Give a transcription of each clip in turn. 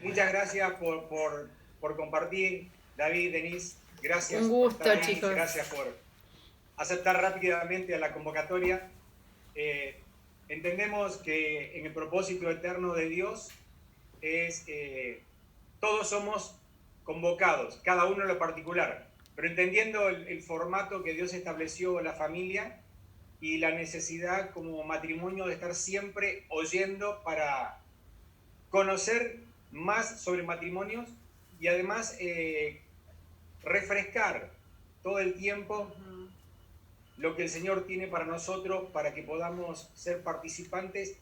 Muchas gracias por compartir, David, Denise. Gracias. Un gusto, por estar ahí. chicos. Gracias por aceptar rápidamente la convocatoria. Entendemos que en el propósito eterno de Dios es todos somos convocados, cada uno en lo particular, pero entendiendo el formato que Dios estableció en la familia y la necesidad como matrimonio de estar siempre oyendo para conocer más sobre matrimonios y además refrescar todo el tiempo lo que el Señor tiene para nosotros, para que podamos ser participantes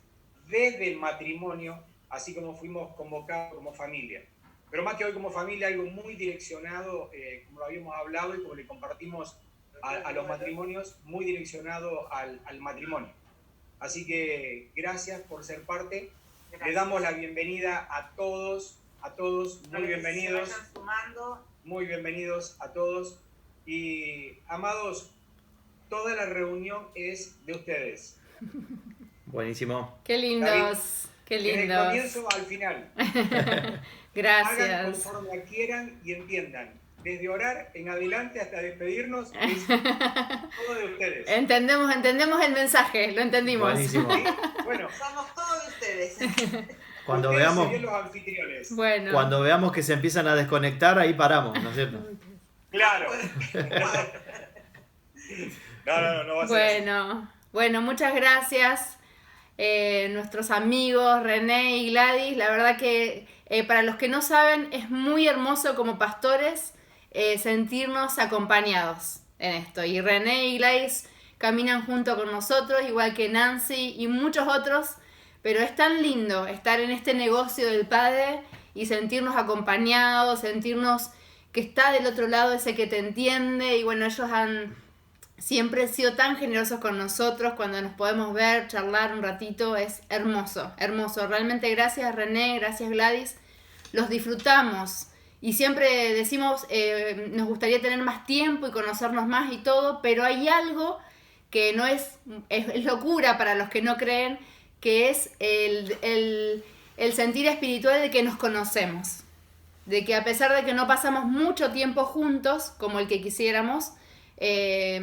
desde el matrimonio, así como fuimos convocados como familia. Pero más que hoy como familia, algo muy direccionado, como lo habíamos hablado y como le compartimos a los matrimonios, muy direccionado al matrimonio. Así que gracias por ser parte. Gracias. Le damos la bienvenida a todos, muy bienvenidos. Muy bienvenidos a todos. Y amados, toda la reunión es de ustedes. Buenísimo. Qué lindos, David, qué lindos. desde el comienzo al final. Gracias. Hagan conforme quieran y entiendan. Desde orar en adelante hasta despedirnos, es todo de ustedes. Entendemos el mensaje, lo entendimos. Buenísimo. ¿Sí? Bueno, somos todos de ustedes. Cuando ustedes veamos, serían los anfitriones. Bueno. cuando veamos que se empiezan a desconectar, ahí paramos, ¿no es cierto? Claro. No va a ser así. Bueno, muchas gracias. Nuestros amigos René y Gladys, la verdad que para los que no saben, es muy hermoso como pastores sentirnos acompañados en esto. Y René y Gladys caminan junto con nosotros, igual que Nancy y muchos otros, pero es tan lindo estar en este negocio del Padre y sentirnos acompañados, sentirnos que está del otro lado ese que te entiende. Y bueno, ellos han siempre sido tan generosos con nosotros. Cuando nos podemos ver, charlar un ratito, es hermoso, hermoso. Realmente gracias René, gracias Gladys, los disfrutamos. Y siempre decimos, nos gustaría tener más tiempo y conocernos más y todo, pero hay algo que no es locura para los que no creen, que es el sentir espiritual de que nos conocemos. De que a pesar de que no pasamos mucho tiempo juntos, como el que quisiéramos, y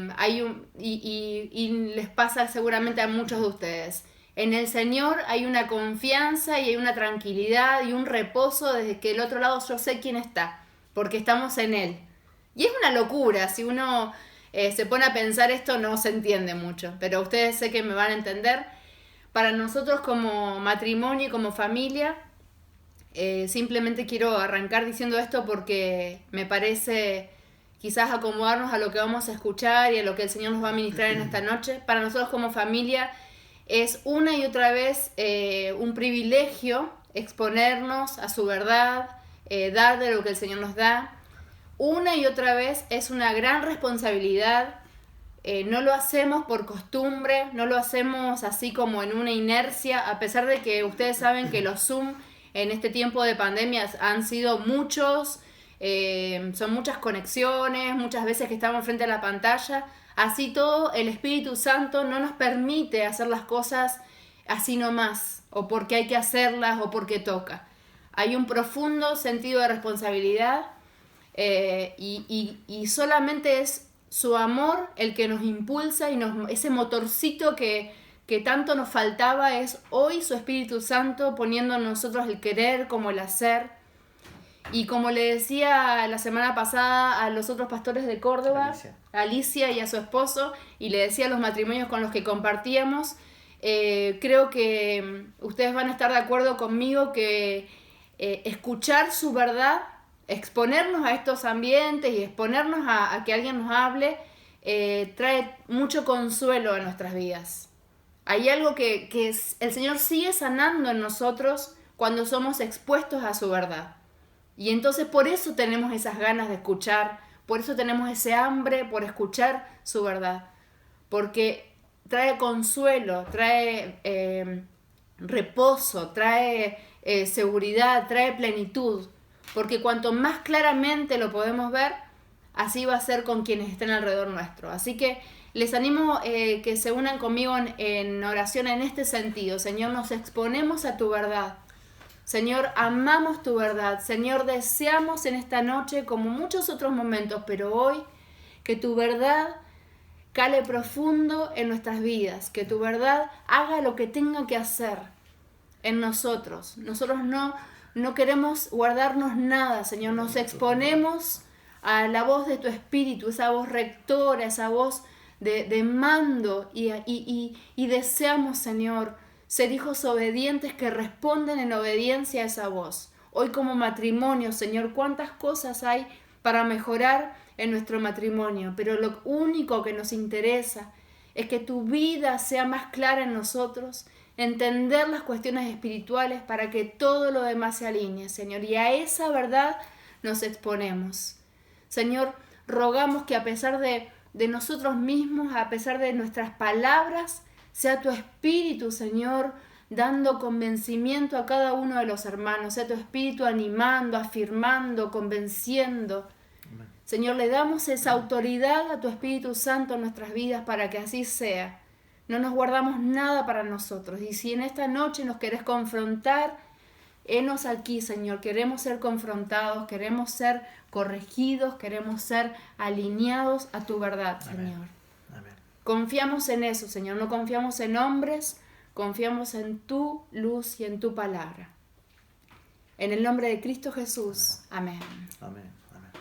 les pasa seguramente a muchos de ustedes. En el Señor hay una confianza y hay una tranquilidad y un reposo desde que del otro lado yo sé quién está, porque estamos en Él. Y es una locura, si uno se pone a pensar esto no se entiende mucho, pero ustedes sé que me van a entender. Para nosotros como matrimonio y como familia, simplemente quiero arrancar diciendo esto porque me parece quizás acomodarnos a lo que vamos a escuchar y a lo que el Señor nos va a ministrar en esta noche. Para nosotros como familia es una y otra vez un privilegio exponernos a su verdad, dar de lo que el Señor nos da. Una y otra vez es una gran responsabilidad. No lo hacemos por costumbre, no lo hacemos así como en una inercia, a pesar de que ustedes saben que los Zoom en este tiempo de pandemia han sido muchos. Son muchas conexiones, muchas veces que estamos frente a la pantalla. Así todo, el Espíritu Santo no nos permite hacer las cosas así nomás, o porque hay que hacerlas, o porque toca. Hay un profundo sentido de responsabilidad y solamente es su amor el que nos impulsa y ese motorcito que tanto nos faltaba es hoy su Espíritu Santo poniendo en nosotros el querer como el hacer. Y como le decía la semana pasada a los otros pastores de Córdoba, Alicia y a su esposo, y le decía a los matrimonios con los que compartíamos, creo que ustedes van a estar de acuerdo conmigo que escuchar su verdad, exponernos a estos ambientes y exponernos a que alguien nos hable, trae mucho consuelo a nuestras vidas. Hay algo que el Señor sigue sanando en nosotros cuando somos expuestos a su verdad. Y entonces por eso tenemos esas ganas de escuchar, por eso tenemos ese hambre por escuchar su verdad. Porque trae consuelo, trae reposo, trae seguridad, trae plenitud. Porque cuanto más claramente lo podemos ver, así va a ser con quienes estén alrededor nuestro. Así que les animo que se unan conmigo en oración en este sentido. Señor, nos exponemos a tu verdad. Señor, amamos tu verdad. Señor, deseamos en esta noche, como muchos otros momentos, pero hoy, que tu verdad cale profundo en nuestras vidas, que tu verdad haga lo que tenga que hacer en nosotros. Nosotros no queremos guardarnos nada, Señor. Nos exponemos a la voz de tu Espíritu, esa voz rectora, esa voz de mando y deseamos, Señor, ser hijos obedientes que responden en obediencia a esa voz. Hoy como matrimonio, Señor, cuántas cosas hay para mejorar en nuestro matrimonio, pero lo único que nos interesa es que tu vida sea más clara en nosotros, entender las cuestiones espirituales para que todo lo demás se alinee, Señor, y a esa verdad nos exponemos. Señor, rogamos que a pesar de nosotros mismos, a pesar de nuestras palabras, sea tu Espíritu, Señor, dando convencimiento a cada uno de los hermanos, sea tu Espíritu animando, afirmando, convenciendo. Amén. Señor, le damos esa autoridad a tu Espíritu Santo en nuestras vidas para que así sea. No nos guardamos nada para nosotros. Y si en esta noche nos querés confrontar, henos aquí, Señor. Queremos ser confrontados, queremos ser corregidos, queremos ser alineados a tu verdad, Señor. Amén. Amén. Confiamos en eso, Señor. No confiamos en hombres, confiamos en tu luz y en tu palabra. En el nombre de Cristo Jesús. Amén. Amén. Amén.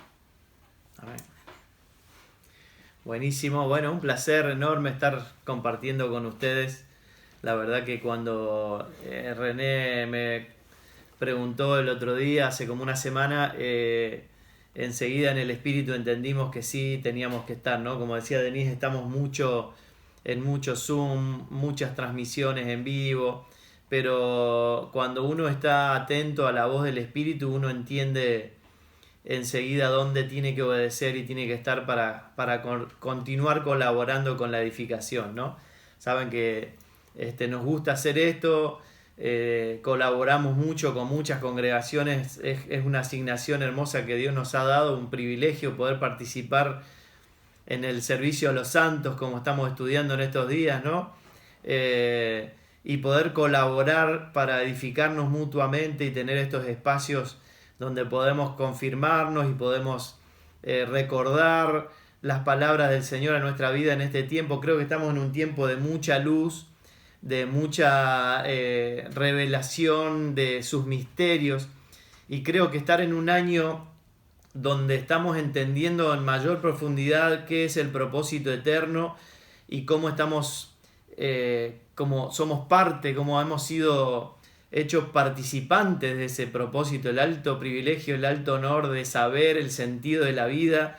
Amén. Buenísimo. Bueno, un placer enorme estar compartiendo con ustedes. La verdad que cuando René me preguntó el otro día, hace como una semana, enseguida en el espíritu entendimos que sí teníamos que estar, ¿no? Como decía Denise, estamos en mucho Zoom, muchas transmisiones en vivo, pero cuando uno está atento a la voz del espíritu, uno entiende enseguida dónde tiene que obedecer y tiene que estar para continuar colaborando con la edificación, ¿no? Saben que nos gusta hacer esto. Colaboramos mucho con muchas congregaciones, es una asignación hermosa que Dios nos ha dado, un privilegio poder participar en el servicio a los santos como estamos estudiando en estos días, ¿no? Y poder colaborar para edificarnos mutuamente y tener estos espacios donde podemos confirmarnos y podemos recordar las palabras del Señor a nuestra vida en este tiempo. Creo que estamos en un tiempo de mucha luz, de mucha revelación de sus misterios, y creo que estar en un año donde estamos entendiendo en mayor profundidad qué es el propósito eterno y cómo estamos, cómo somos parte, cómo hemos sido hechos participantes de ese propósito, el alto privilegio, el alto honor de saber el sentido de la vida.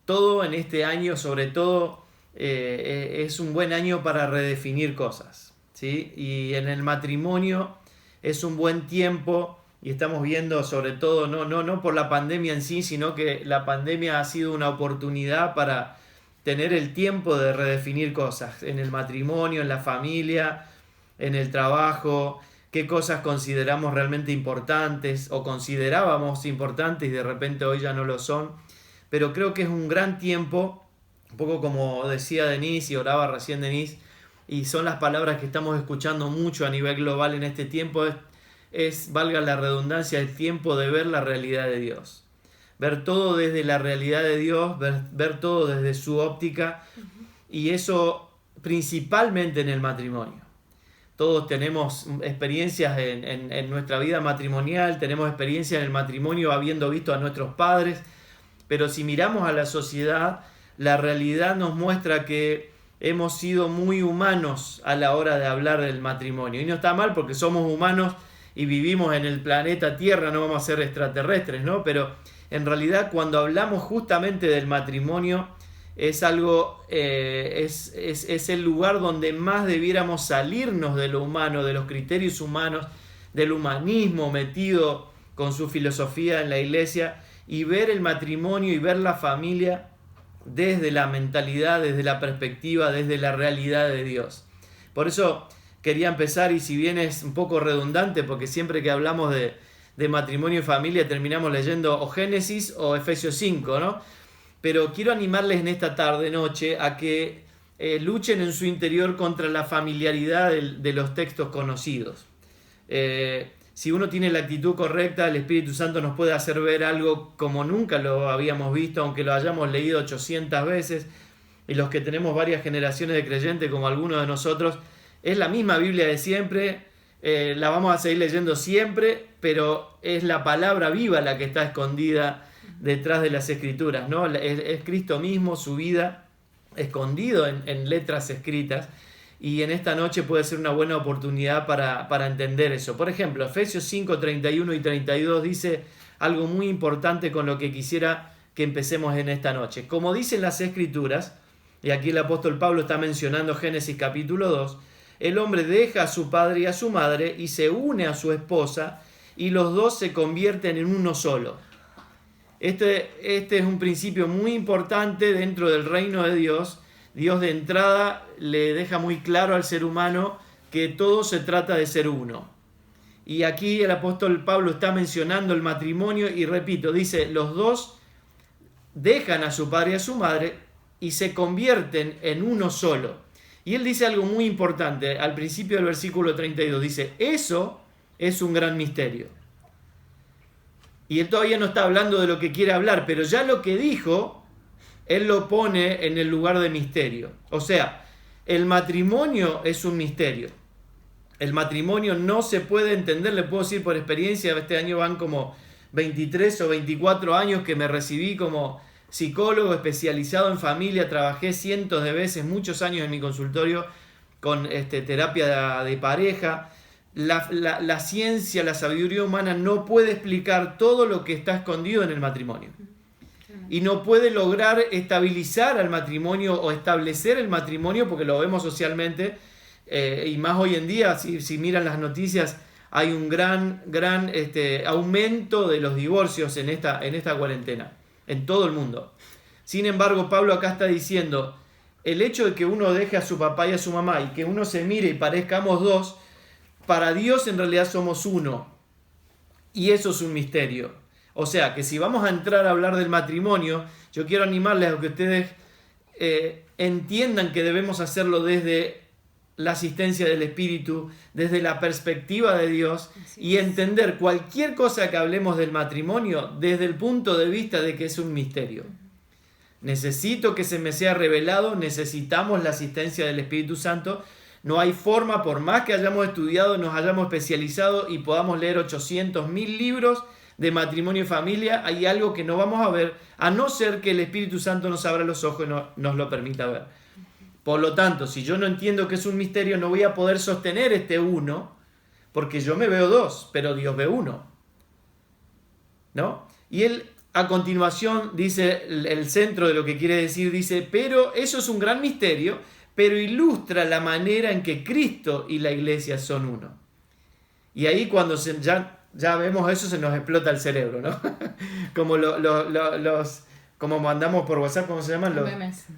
Todo en este año, sobre todo, es un buen año para redefinir cosas, ¿sí? Y en el matrimonio es un buen tiempo, y estamos viendo sobre todo, no por la pandemia en sí, sino que la pandemia ha sido una oportunidad para tener el tiempo de redefinir cosas en el matrimonio, en la familia, en el trabajo, qué cosas consideramos realmente importantes o considerábamos importantes y de repente hoy ya no lo son. Pero creo que es un gran tiempo, un poco como decía Denise y oraba recién Denise, y son las palabras que estamos escuchando mucho a nivel global en este tiempo, es valga la redundancia, el tiempo de ver la realidad de Dios. Ver todo desde la realidad de Dios, ver todo desde su óptica, y eso principalmente en el matrimonio. Todos tenemos experiencias en nuestra vida matrimonial, tenemos experiencias en el matrimonio habiendo visto a nuestros padres, pero si miramos a la sociedad, la realidad nos muestra que hemos sido muy humanos a la hora de hablar del matrimonio. Y no está mal porque somos humanos y vivimos en el planeta Tierra, no vamos a ser extraterrestres, ¿no? Pero en realidad cuando hablamos justamente del matrimonio es algo, es el lugar donde más debiéramos salirnos de lo humano, de los criterios humanos, del humanismo metido con su filosofía en la iglesia, y ver el matrimonio y ver la familia desde la mentalidad, desde la perspectiva, desde la realidad de Dios. Por eso quería empezar, y si bien es un poco redundante, porque siempre que hablamos de matrimonio y familia terminamos leyendo o Génesis o Efesios 5, ¿no? Pero quiero animarles en esta tarde, noche, a que luchen en su interior contra la familiaridad de los textos conocidos. si uno tiene la actitud correcta, el Espíritu Santo nos puede hacer ver algo como nunca lo habíamos visto, aunque lo hayamos leído 800 veces. Y los que tenemos varias generaciones de creyentes, como algunos de nosotros, es la misma Biblia de siempre, la vamos a seguir leyendo siempre, pero es la palabra viva la que está escondida detrás de las Escrituras, ¿no? Es Cristo mismo, su vida, escondido en letras escritas. Y en esta noche puede ser una buena oportunidad para entender eso. Por ejemplo, Efesios 5, 31 y 32 dice algo muy importante con lo que quisiera que empecemos en esta noche. Como dicen las Escrituras, y aquí el apóstol Pablo está mencionando Génesis capítulo 2, el hombre deja a su padre y a su madre y se une a su esposa y los dos se convierten en uno solo. Este es un principio muy importante dentro del reino de Dios. Dios de entrada le deja muy claro al ser humano que todo se trata de ser uno. Y aquí el apóstol Pablo está mencionando el matrimonio y repito, dice, los dos dejan a su padre y a su madre y se convierten en uno solo. Y él dice algo muy importante al principio del versículo 32, dice, eso es un gran misterio. Y él todavía no está hablando de lo que quiere hablar, pero ya lo que dijo, él lo pone en el lugar de misterio. O sea, el matrimonio es un misterio. El matrimonio no se puede entender, le puedo decir por experiencia, este año van como 23 o 24 años que me recibí como psicólogo especializado en familia, trabajé cientos de veces, muchos años en mi consultorio con terapia de pareja. La ciencia, la sabiduría humana no puede explicar todo lo que está escondido en el matrimonio. Y no puede lograr estabilizar al matrimonio o establecer el matrimonio, porque lo vemos socialmente, y más hoy en día, si miran las noticias, hay un gran aumento de los divorcios en esta cuarentena, en todo el mundo. Sin embargo, Pablo acá está diciendo, el hecho de que uno deje a su papá y a su mamá y que uno se mire y parezcamos dos, para Dios en realidad somos uno. Y eso es un misterio. O sea, que si vamos a entrar a hablar del matrimonio, yo quiero animarles a que ustedes entiendan que debemos hacerlo desde la asistencia del Espíritu, desde la perspectiva de Dios, y entender cualquier cosa que hablemos del matrimonio desde el punto de vista de que es un misterio. Necesito que se me sea revelado, necesitamos la asistencia del Espíritu Santo. No hay forma, por más que hayamos estudiado, nos hayamos especializado y podamos leer 800.000 libros de matrimonio y familia, hay algo que no vamos a ver, a no ser que el Espíritu Santo nos abra los ojos y nos lo permita ver. Por lo tanto, si yo no entiendo que es un misterio, no voy a poder sostener este uno, porque yo me veo dos, pero Dios ve uno, ¿no? Y él, a continuación, dice, el centro de lo que quiere decir, dice, pero eso es un gran misterio, pero ilustra la manera en que Cristo y la iglesia son uno. Y ahí cuando ya vemos eso, se nos explota el cerebro, ¿no? Como como mandamos por WhatsApp, ¿cómo se llaman?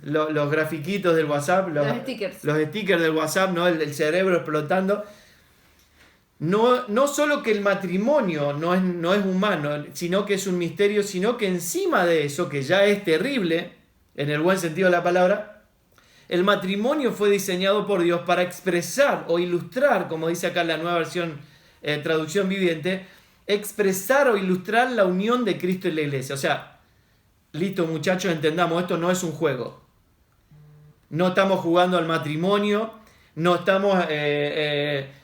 Los grafiquitos del WhatsApp, los stickers. Los stickers del WhatsApp, ¿no? El cerebro explotando. No solo que el matrimonio no es humano, sino que es un misterio, sino que encima de eso, que ya es terrible, en el buen sentido de la palabra, el matrimonio fue diseñado por Dios para expresar o ilustrar, como dice acá la nueva versión, traducción viviente, expresar o ilustrar la unión de Cristo y la iglesia. O sea, listo muchachos, entendamos, esto no es un juego. No estamos jugando al matrimonio, no estamos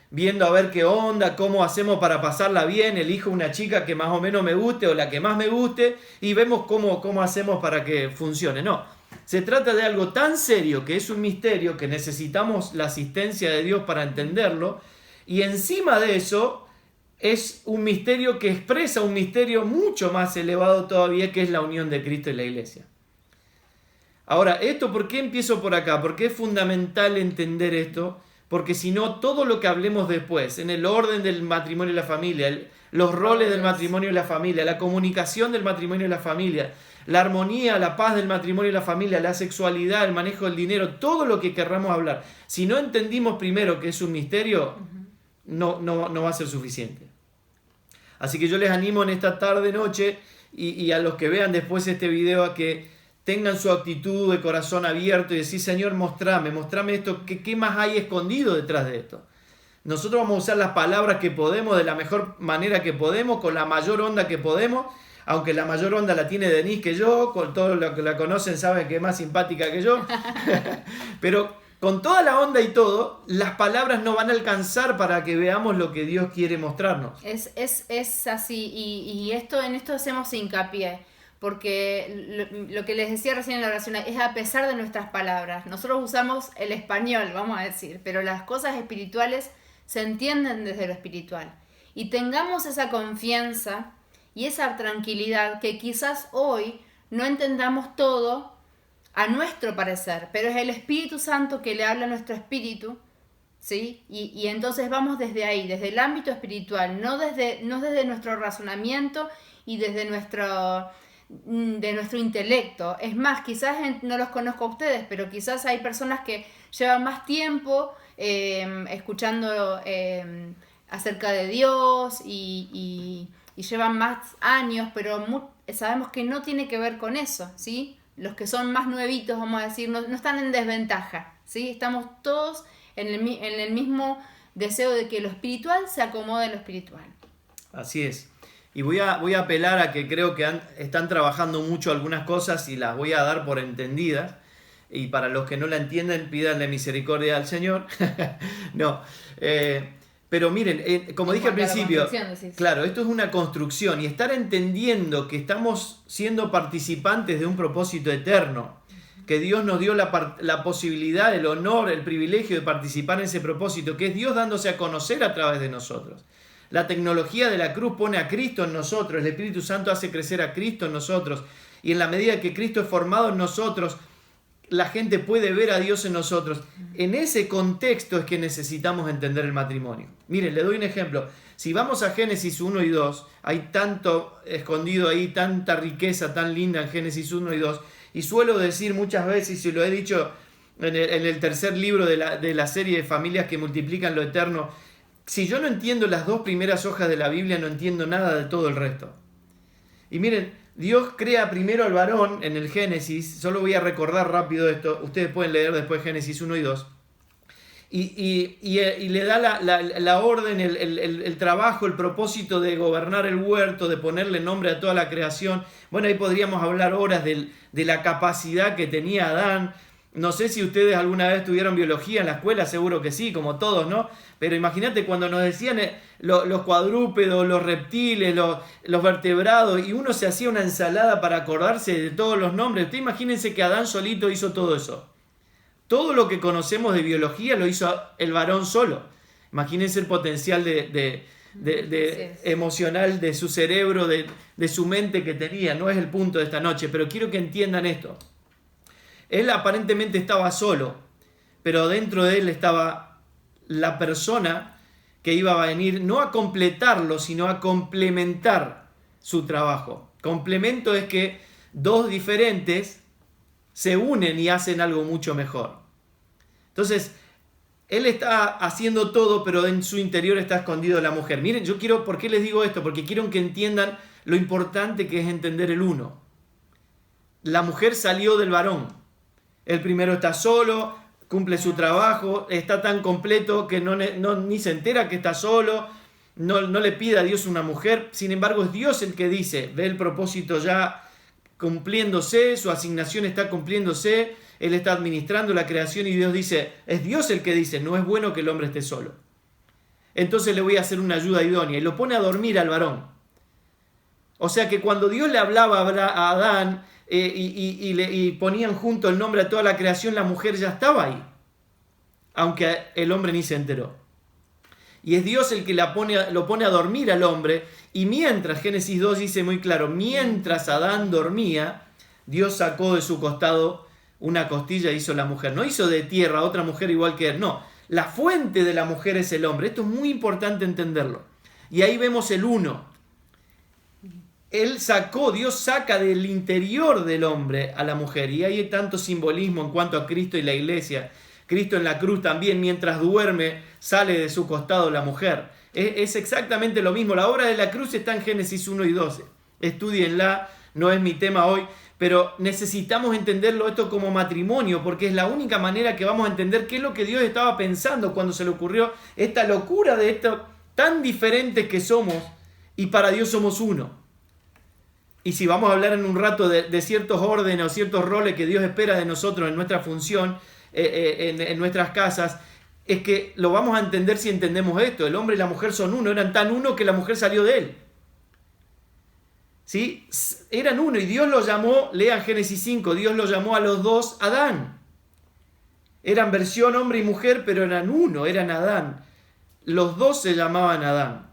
viendo a ver qué onda, cómo hacemos para pasarla bien, elijo una chica que más o menos me guste o la que más me guste y vemos cómo hacemos para que funcione. No, se trata de algo tan serio que es un misterio que necesitamos la asistencia de Dios para entenderlo. Y encima de eso, es un misterio que expresa un misterio mucho más elevado todavía, que es la unión de Cristo y la iglesia. Ahora, ¿por qué empiezo por acá? Porque es fundamental entender esto, porque si no, todo lo que hablemos después, en el orden del matrimonio y la familia, los roles del matrimonio y la familia, la comunicación del matrimonio y la familia, la armonía, la paz del matrimonio y la familia, la sexualidad, el manejo del dinero, todo lo que querramos hablar, si no entendimos primero que es un misterio, no va a ser suficiente. Así que yo les animo en esta tarde, noche, y a los que vean después este video a que tengan su actitud de corazón abierto y decir, Señor, mostrame esto, ¿qué más hay escondido detrás de esto? Nosotros vamos a usar las palabras que podemos de la mejor manera que podemos, con la mayor onda que podemos, aunque la mayor onda la tiene Denise que yo, con todos los que la conocen saben que es más simpática que yo, pero con toda la onda y todo, las palabras no van a alcanzar para que veamos lo que Dios quiere mostrarnos. Es así, y en esto hacemos hincapié, porque lo que les decía recién en la oración es a pesar de nuestras palabras. Nosotros usamos el español, vamos a decir, pero las cosas espirituales se entienden desde lo espiritual. Y tengamos esa confianza y esa tranquilidad que quizás hoy no entendamos todo a nuestro parecer, pero es el Espíritu Santo que le habla a nuestro espíritu, ¿sí? Y entonces vamos desde ahí, desde el ámbito espiritual, no desde nuestro razonamiento y desde nuestro intelecto. Es más, quizás no los conozco a ustedes, pero quizás hay personas que llevan más tiempo escuchando acerca de Dios y llevan más años, pero sabemos que no tiene que ver con eso, ¿sí? Los que son más nuevitos, vamos a decir, no están en desventaja, ¿sí? Estamos todos en el mismo deseo de que lo espiritual se acomode a lo espiritual. Así es. Y voy a apelar a que creo que están trabajando mucho algunas cosas y las voy a dar por entendidas. Y para los que no la entienden, pídanle misericordia al Señor. No, pero miren, como dije al principio, claro, esto es una construcción y estar entendiendo que estamos siendo participantes de un propósito eterno, que Dios nos dio la posibilidad, el honor, el privilegio de participar en ese propósito, que es Dios dándose a conocer a través de nosotros. La tecnología de la cruz pone a Cristo en nosotros, el Espíritu Santo hace crecer a Cristo en nosotros, y en la medida que Cristo es formado en nosotros, la gente puede ver a Dios en nosotros. En ese contexto es que necesitamos entender el matrimonio. Miren, le doy un ejemplo. Si vamos a Génesis 1 y 2, hay tanto escondido ahí, tanta riqueza tan linda en Génesis 1 y 2, y suelo decir muchas veces, y lo he dicho en el tercer libro de la serie de Familias que multiplican lo eterno, si yo no entiendo las 2 primeras hojas de la Biblia, no entiendo nada de todo el resto. Y miren, Dios crea primero al varón en el Génesis, solo voy a recordar rápido esto, ustedes pueden leer después Génesis 1 y 2, y le da la orden, el trabajo, el propósito de gobernar el huerto, de ponerle nombre a toda la creación. Bueno, ahí podríamos hablar horas de la capacidad que tenía Adán. No sé si ustedes alguna vez tuvieron biología en la escuela, seguro que sí, como todos, ¿no? Pero imagínate cuando nos decían los cuadrúpedos, los reptiles, los vertebrados, y uno se hacía una ensalada para acordarse de todos los nombres. Ustedes imagínense que Adán solito hizo todo eso. Todo lo que conocemos de biología lo hizo el varón solo. Imagínense el potencial emocional de su cerebro, de su mente que tenía. No es el punto de esta noche, pero quiero que entiendan esto. Él aparentemente estaba solo, pero dentro de él estaba la persona que iba a venir no a completarlo, sino a complementar su trabajo. Complemento es que 2 diferentes se unen y hacen algo mucho mejor. Entonces, él está haciendo todo, pero en su interior está escondido la mujer. Miren, ¿por qué les digo esto? Porque quiero que entiendan lo importante que es entender el uno. La mujer salió del varón. El primero está solo, cumple su trabajo, está tan completo que ni se entera que está solo, no le pide a Dios una mujer. Sin embargo, es Dios el que dice, ve el propósito ya cumpliéndose, su asignación está cumpliéndose, Él está administrando la creación y Dios dice, es Dios el que dice, no es bueno que el hombre esté solo. Entonces le voy a hacer una ayuda idónea y lo pone a dormir al varón. O sea que cuando Dios le hablaba a Adán, y ponían junto el nombre a toda la creación, la mujer ya estaba ahí, aunque el hombre ni se enteró. Y es Dios el que lo pone a dormir al hombre, y mientras, Génesis 2 dice muy claro, mientras Adán dormía, Dios sacó de su costado una costilla e hizo la mujer. No hizo de tierra otra mujer igual que él, no. La fuente de la mujer es el hombre. Esto es muy importante entenderlo. Y ahí vemos el uno. Dios saca del interior del hombre a la mujer, y hay tanto simbolismo en cuanto a Cristo y la iglesia. Cristo en la cruz también, mientras duerme, sale de su costado la mujer. Es exactamente lo mismo. La obra de la cruz está en Génesis 1 y 12. Estudienla, no es mi tema hoy, pero necesitamos entenderlo esto como matrimonio, porque es la única manera que vamos a entender qué es lo que Dios estaba pensando cuando se le ocurrió esta locura de esto tan diferentes que somos, y para Dios somos uno. Y si vamos a hablar en un rato de ciertos órdenes o ciertos roles que Dios espera de nosotros en nuestra función, en nuestras casas, es que lo vamos a entender si entendemos esto. El hombre y la mujer son uno, eran tan uno que la mujer salió de él. ¿Sí? Eran uno y Dios los llamó, lean Génesis 5, Dios los llamó a los dos Adán. Eran versión hombre y mujer, pero eran uno, eran Adán. Los dos se llamaban Adán.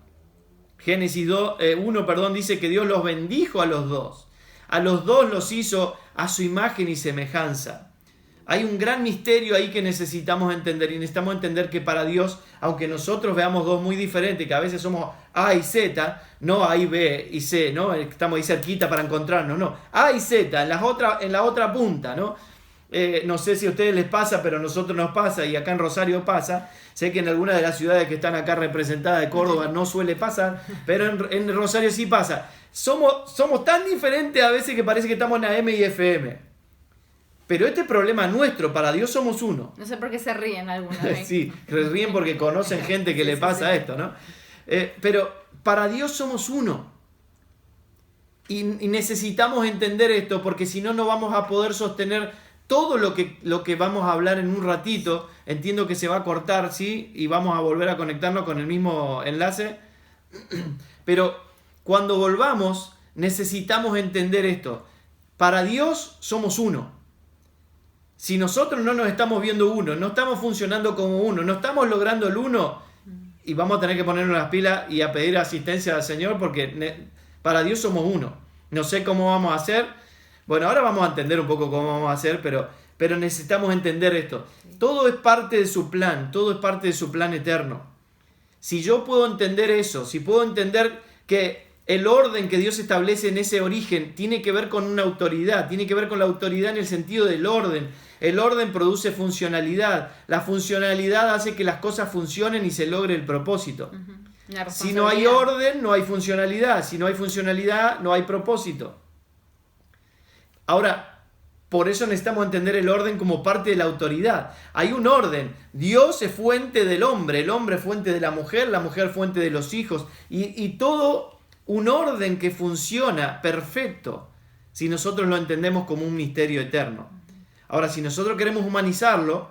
Génesis 1 dice que Dios los bendijo a los dos. A los dos los hizo a su imagen y semejanza. Hay un gran misterio ahí que necesitamos entender, y necesitamos entender que para Dios, aunque nosotros veamos dos muy diferentes, que a veces somos A y Z, no A y B y C, ¿no? Estamos ahí cerquita para encontrarnos, no. A y Z, en la otra punta, ¿no? No sé si a ustedes les pasa, pero a nosotros nos pasa, y acá en Rosario pasa. Sé que en algunas de las ciudades que están acá representadas de Córdoba no suele pasar, pero en Rosario sí pasa. Somos tan diferentes a veces que parece que estamos en AM y FM. Pero este problema nuestro, para Dios somos uno. No sé por qué se ríen alguna vez. Sí, se ríen porque conocen gente que le pasa esto, ¿no? Pero para Dios somos uno. Y necesitamos entender esto, porque si no, no vamos a poder sostener todo lo que vamos a hablar en un ratito. Entiendo que se va a cortar, ¿sí? Y vamos a volver a conectarnos con el mismo enlace. Pero cuando volvamos, necesitamos entender esto. Para Dios somos uno. Si nosotros no nos estamos viendo uno, no estamos funcionando como uno, no estamos logrando el uno, y vamos a tener que ponernos las pilas y a pedir asistencia al Señor, porque para Dios somos uno. No sé cómo vamos a hacer. Bueno, ahora vamos a entender un poco cómo vamos a hacer, pero necesitamos entender esto. Todo es parte de su plan, todo es parte de su plan eterno. Si yo puedo entender eso, si puedo entender que el orden que Dios establece en ese origen tiene que ver con una autoridad, tiene que ver con la autoridad en el sentido del orden. El orden produce funcionalidad. La funcionalidad hace que las cosas funcionen y se logre el propósito. Si no hay orden, no hay funcionalidad. Si no hay funcionalidad, no hay propósito. Ahora, por eso necesitamos entender el orden como parte de la autoridad. Hay un orden. Dios es fuente del hombre, el hombre es fuente de la mujer fuente de los hijos. Y todo un orden que funciona perfecto si nosotros lo entendemos como un misterio eterno. Ahora, si nosotros queremos humanizarlo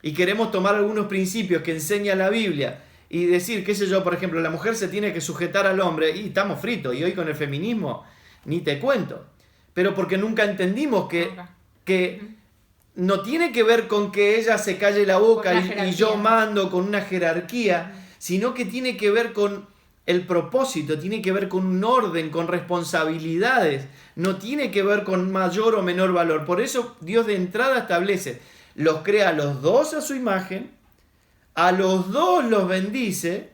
y queremos tomar algunos principios que enseña la Biblia y decir, qué sé yo, por ejemplo, la mujer se tiene que sujetar al hombre, y estamos fritos, y hoy con el feminismo ni te cuento. Pero porque nunca entendimos que no tiene que ver con que ella se calle la boca y yo mando con una jerarquía, sino que tiene que ver con el propósito, tiene que ver con un orden, con responsabilidades, no tiene que ver con mayor o menor valor. Por eso Dios de entrada establece, los crea a los dos a su imagen, a los dos los bendice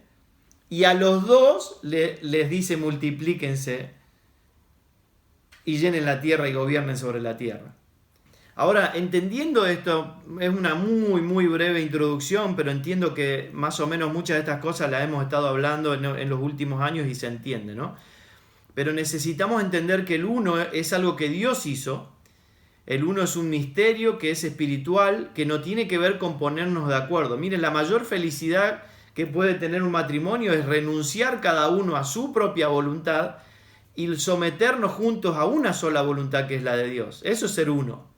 y a los dos les dice multiplíquense y llenen la tierra y gobiernen sobre la tierra. Ahora, entendiendo esto, es una muy, muy breve introducción, pero entiendo que más o menos muchas de estas cosas las hemos estado hablando en los últimos años y se entiende, ¿no? Pero necesitamos entender que el uno es algo que Dios hizo. El uno es un misterio que es espiritual, que no tiene que ver con ponernos de acuerdo. Miren, la mayor felicidad que puede tener un matrimonio es renunciar cada uno a su propia voluntad y someternos juntos a una sola voluntad, que es la de Dios. Eso es ser uno.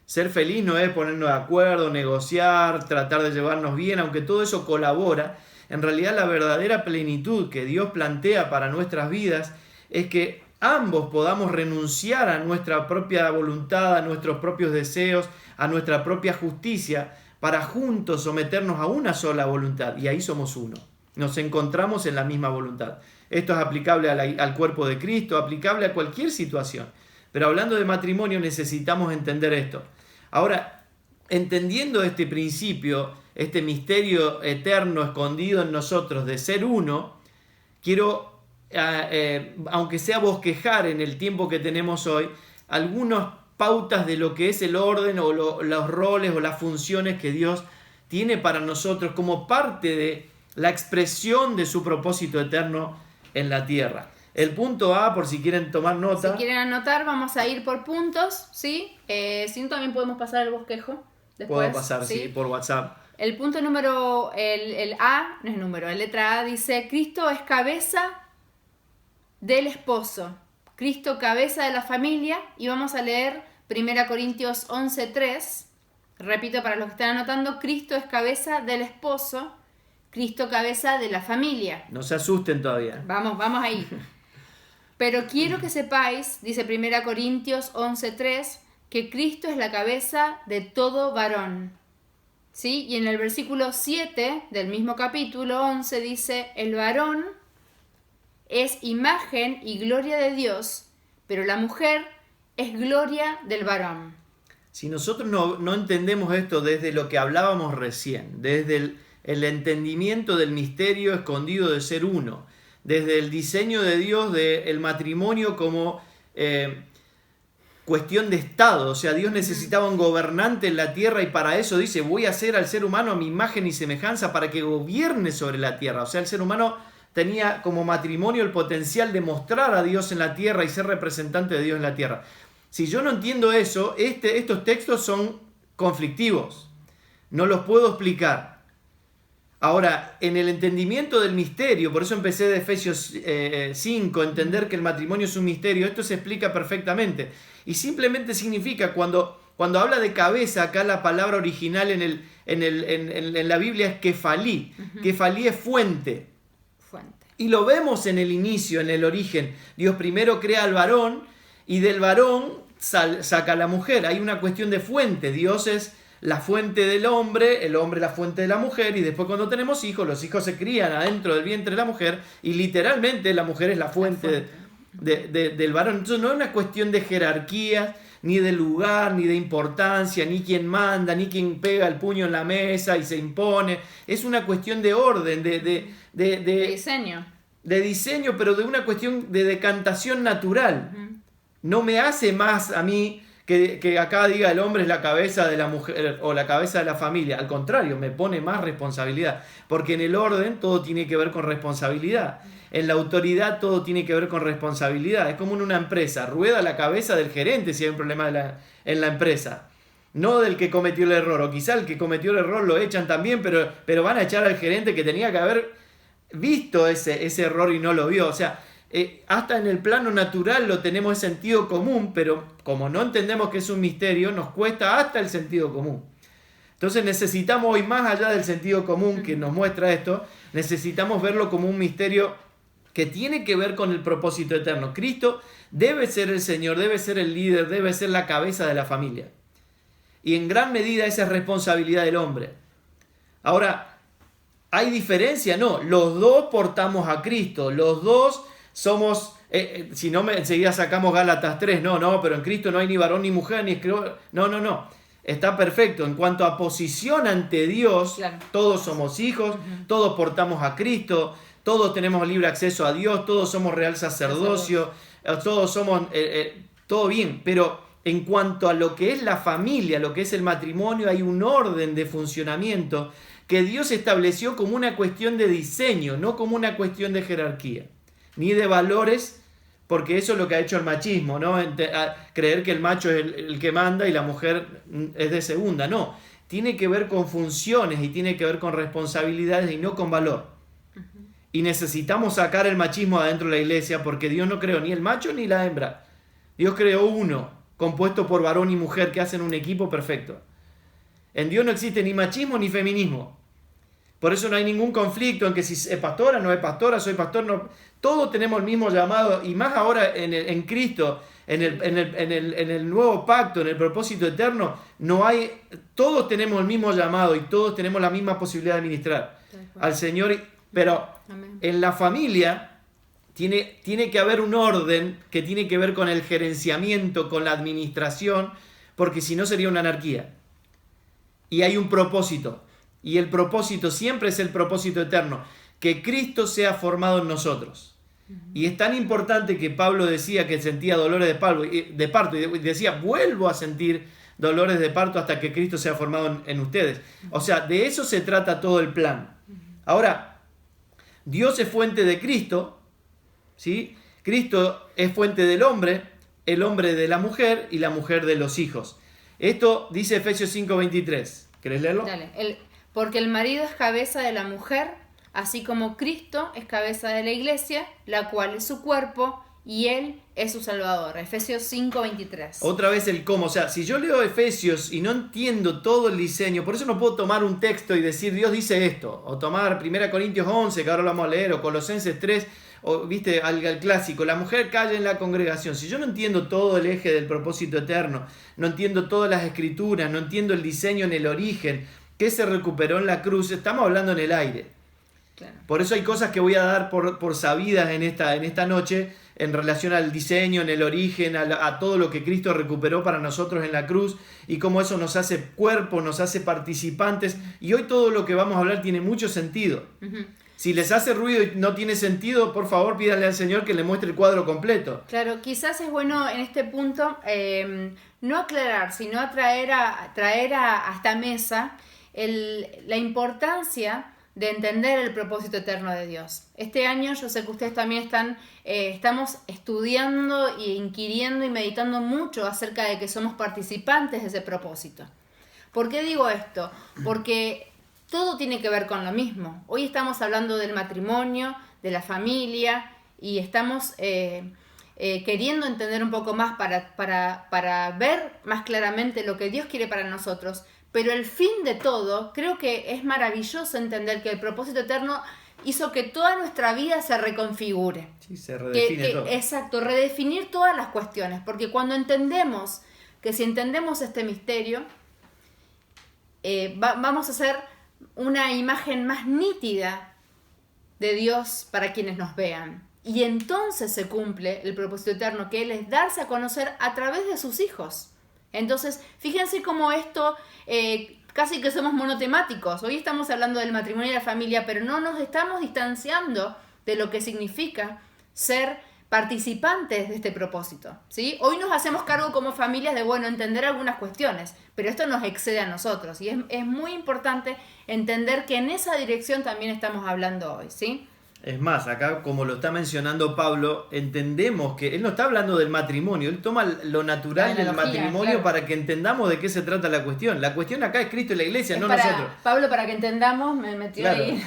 Ser feliz no es ponernos de acuerdo, negociar, tratar de llevarnos bien, aunque todo eso colabora. En realidad, la verdadera plenitud que Dios plantea para nuestras vidas es que ambos podamos renunciar a nuestra propia voluntad, a nuestros propios deseos, a nuestra propia justicia, para juntos someternos a una sola voluntad. Y ahí somos uno. Nos encontramos en la misma voluntad. Esto es aplicable al cuerpo de Cristo, aplicable a cualquier situación. Pero hablando de matrimonio necesitamos entender esto. Ahora, entendiendo este principio, este misterio eterno escondido en nosotros de ser uno, quiero, aunque sea bosquejar en el tiempo que tenemos hoy, algunas pautas de lo que es el orden o los roles o las funciones que Dios tiene para nosotros como parte de la expresión de su propósito eterno en la tierra. El punto A, por si quieren tomar nota. Si quieren anotar, vamos a ir por puntos, ¿sí? Si no, también podemos pasar el bosquejo después. Puedo pasar, sí, por WhatsApp. El punto número, el A, no es número, la letra A dice, Cristo es cabeza del esposo, Cristo cabeza de la familia, y vamos a leer 1 Corintios 11:3, repito para los que están anotando, Cristo es cabeza del esposo, Cristo cabeza de la familia. No se asusten todavía. Vamos ahí. Pero quiero que sepáis, dice 1 Corintios 11:3, que Cristo es la cabeza de todo varón. ¿Sí? Y en el versículo 7 del mismo capítulo 11 dice, el varón es imagen y gloria de Dios, pero la mujer es gloria del varón. Si nosotros no entendemos esto desde lo que hablábamos recién, desde el entendimiento del misterio escondido de ser uno, desde el diseño de Dios del matrimonio como cuestión de Estado, o sea, Dios necesitaba un gobernante en la tierra y para eso dice, voy a hacer al ser humano a mi imagen y semejanza para que gobierne sobre la tierra, o sea, el ser humano tenía como matrimonio el potencial de mostrar a Dios en la tierra y ser representante de Dios en la tierra. Si yo no entiendo eso, estos textos son conflictivos, no los puedo explicar. Ahora, en el entendimiento del misterio, por eso empecé de Efesios 5, entender que el matrimonio es un misterio, esto se explica perfectamente. Y simplemente significa, cuando habla de cabeza, acá la palabra original en la Biblia es kefalí. Kefalí es fuente. Y lo vemos en el inicio, en el origen. Dios primero crea al varón y del varón saca a la mujer. Hay una cuestión de fuente. Dios es la fuente del hombre, el hombre la fuente de la mujer, y después cuando tenemos hijos, los hijos se crían adentro del vientre de la mujer, y literalmente la mujer es la fuente del varón. Entonces no es una cuestión de jerarquía, ni de lugar, ni de importancia, ni quién manda, ni quién pega el puño en la mesa y se impone. Es una cuestión de orden, de diseño. De diseño, pero de una cuestión de decantación natural. No me hace más a mí que acá diga el hombre es la cabeza de la mujer o la cabeza de la familia. Al contrario, me pone más responsabilidad. Porque en el orden todo tiene que ver con responsabilidad. En la autoridad todo tiene que ver con responsabilidad. Es como en una empresa. Rueda la cabeza del gerente si hay un problema en la empresa. No del que cometió el error. O quizá el que cometió el error lo echan también, pero van a echar al gerente que tenía que haber visto ese error y no lo vio. O sea, hasta en el plano natural lo tenemos en sentido común, pero como no entendemos que es un misterio, nos cuesta hasta el sentido común. Entonces necesitamos hoy, más allá del sentido común que nos muestra esto, necesitamos verlo como un misterio que tiene que ver con el propósito eterno. Cristo debe ser el Señor, debe ser el líder, debe ser la cabeza de la familia. Y en gran medida esa es responsabilidad del hombre. Ahora, ¿hay diferencia? No, los dos portamos a Cristo, los dos somos, si no enseguida sacamos Gálatas 3, no, pero en Cristo no hay ni varón ni mujer, ni esclavo, no, está perfecto. En cuanto a posición ante Dios, claro, todos somos hijos, todos portamos a Cristo, todos tenemos libre acceso a Dios, todos somos real sacerdocio, todos somos, todo bien, pero en cuanto a lo que es la familia, lo que es el matrimonio, hay un orden de funcionamiento que Dios estableció como una cuestión de diseño, no como una cuestión de jerarquía, ni de valores, porque eso es lo que ha hecho el machismo, ¿no? Creer que el macho es el que manda y la mujer es de segunda. No, tiene que ver con funciones y tiene que ver con responsabilidades y no con valor. Y necesitamos sacar el machismo adentro de la iglesia porque Dios no creó ni el macho ni la hembra. Dios creó uno, compuesto por varón y mujer, que hacen un equipo perfecto. En Dios no existe ni machismo ni feminismo. Por eso no hay ningún conflicto en que si es pastora, no es pastora, soy pastor, no. Todos tenemos el mismo llamado, y más ahora en Cristo, en el nuevo pacto, en el propósito eterno, todos tenemos el mismo llamado y todos tenemos la misma posibilidad de ministrar al Señor. Pero en la familia tiene que haber un orden que tiene que ver con el gerenciamiento, con la administración, porque si no sería una anarquía. Y hay un propósito. Y el propósito siempre es el propósito eterno, que Cristo sea formado en nosotros. Y es tan importante que Pablo decía que sentía dolores de parto y decía, vuelvo a sentir dolores de parto hasta que Cristo sea formado en ustedes. O sea, de eso se trata todo el plan. Ahora, Dios es fuente de Cristo, ¿sí? Cristo es fuente del hombre, el hombre de la mujer y la mujer de los hijos. Esto dice Efesios 5:23. ¿Querés leerlo? Dale. Porque el marido es cabeza de la mujer, así como Cristo es cabeza de la iglesia, la cual es su cuerpo, y él es su salvador. Efesios 5:23. Otra vez el cómo. O sea, si yo leo Efesios y no entiendo todo el diseño, por eso no puedo tomar un texto y decir Dios dice esto, o tomar 1 Corintios 11, que ahora lo vamos a leer, o Colosenses 3, o viste al clásico, la mujer calla en la congregación. Si yo no entiendo todo el eje del propósito eterno, no entiendo todas las escrituras, no entiendo el diseño en el origen, que se recuperó en la cruz, estamos hablando en el aire. Claro. Por eso hay cosas que voy a dar por sabidas en esta noche en relación al diseño, en el origen, a todo lo que Cristo recuperó para nosotros en la cruz y cómo eso nos hace cuerpo, nos hace participantes. Y hoy todo lo que vamos a hablar tiene mucho sentido. Uh-huh. Si les hace ruido y no tiene sentido, por favor pídanle al Señor que le muestre el cuadro completo. Claro, quizás es bueno en este punto no aclarar, sino traer a esta mesa la importancia de entender el propósito eterno de Dios. Este año yo sé que ustedes también estamos estudiando e inquiriendo y meditando mucho acerca de que somos participantes de ese propósito. ¿Por qué digo esto? Porque todo tiene que ver con lo mismo. Hoy estamos hablando del matrimonio, de la familia, y estamos queriendo entender un poco más para ver más claramente lo que Dios quiere para nosotros. Pero el fin de todo, creo que es maravilloso entender que el propósito eterno hizo que toda nuestra vida se reconfigure. Sí, se redefine todo. Exacto, redefinir todas las cuestiones. Porque cuando entendemos que si entendemos este misterio, vamos a hacer una imagen más nítida de Dios para quienes nos vean. Y entonces se cumple el propósito eterno, que Él es darse a conocer a través de sus hijos. Entonces, fíjense cómo esto, casi que somos monotemáticos. Hoy estamos hablando del matrimonio y la familia, pero no nos estamos distanciando de lo que significa ser participantes de este propósito, ¿sí? Hoy nos hacemos cargo como familias de, entender algunas cuestiones, pero esto nos excede a nosotros. Y es muy importante entender que en esa dirección también estamos hablando hoy, ¿sí? Es más, acá como lo está mencionando Pablo, entendemos que él no está hablando del matrimonio, él toma lo natural del matrimonio, claro, para que entendamos de qué se trata la cuestión. La cuestión acá es Cristo y la iglesia, no nosotros. Pablo, para que entendamos, me metió claro. Ahí.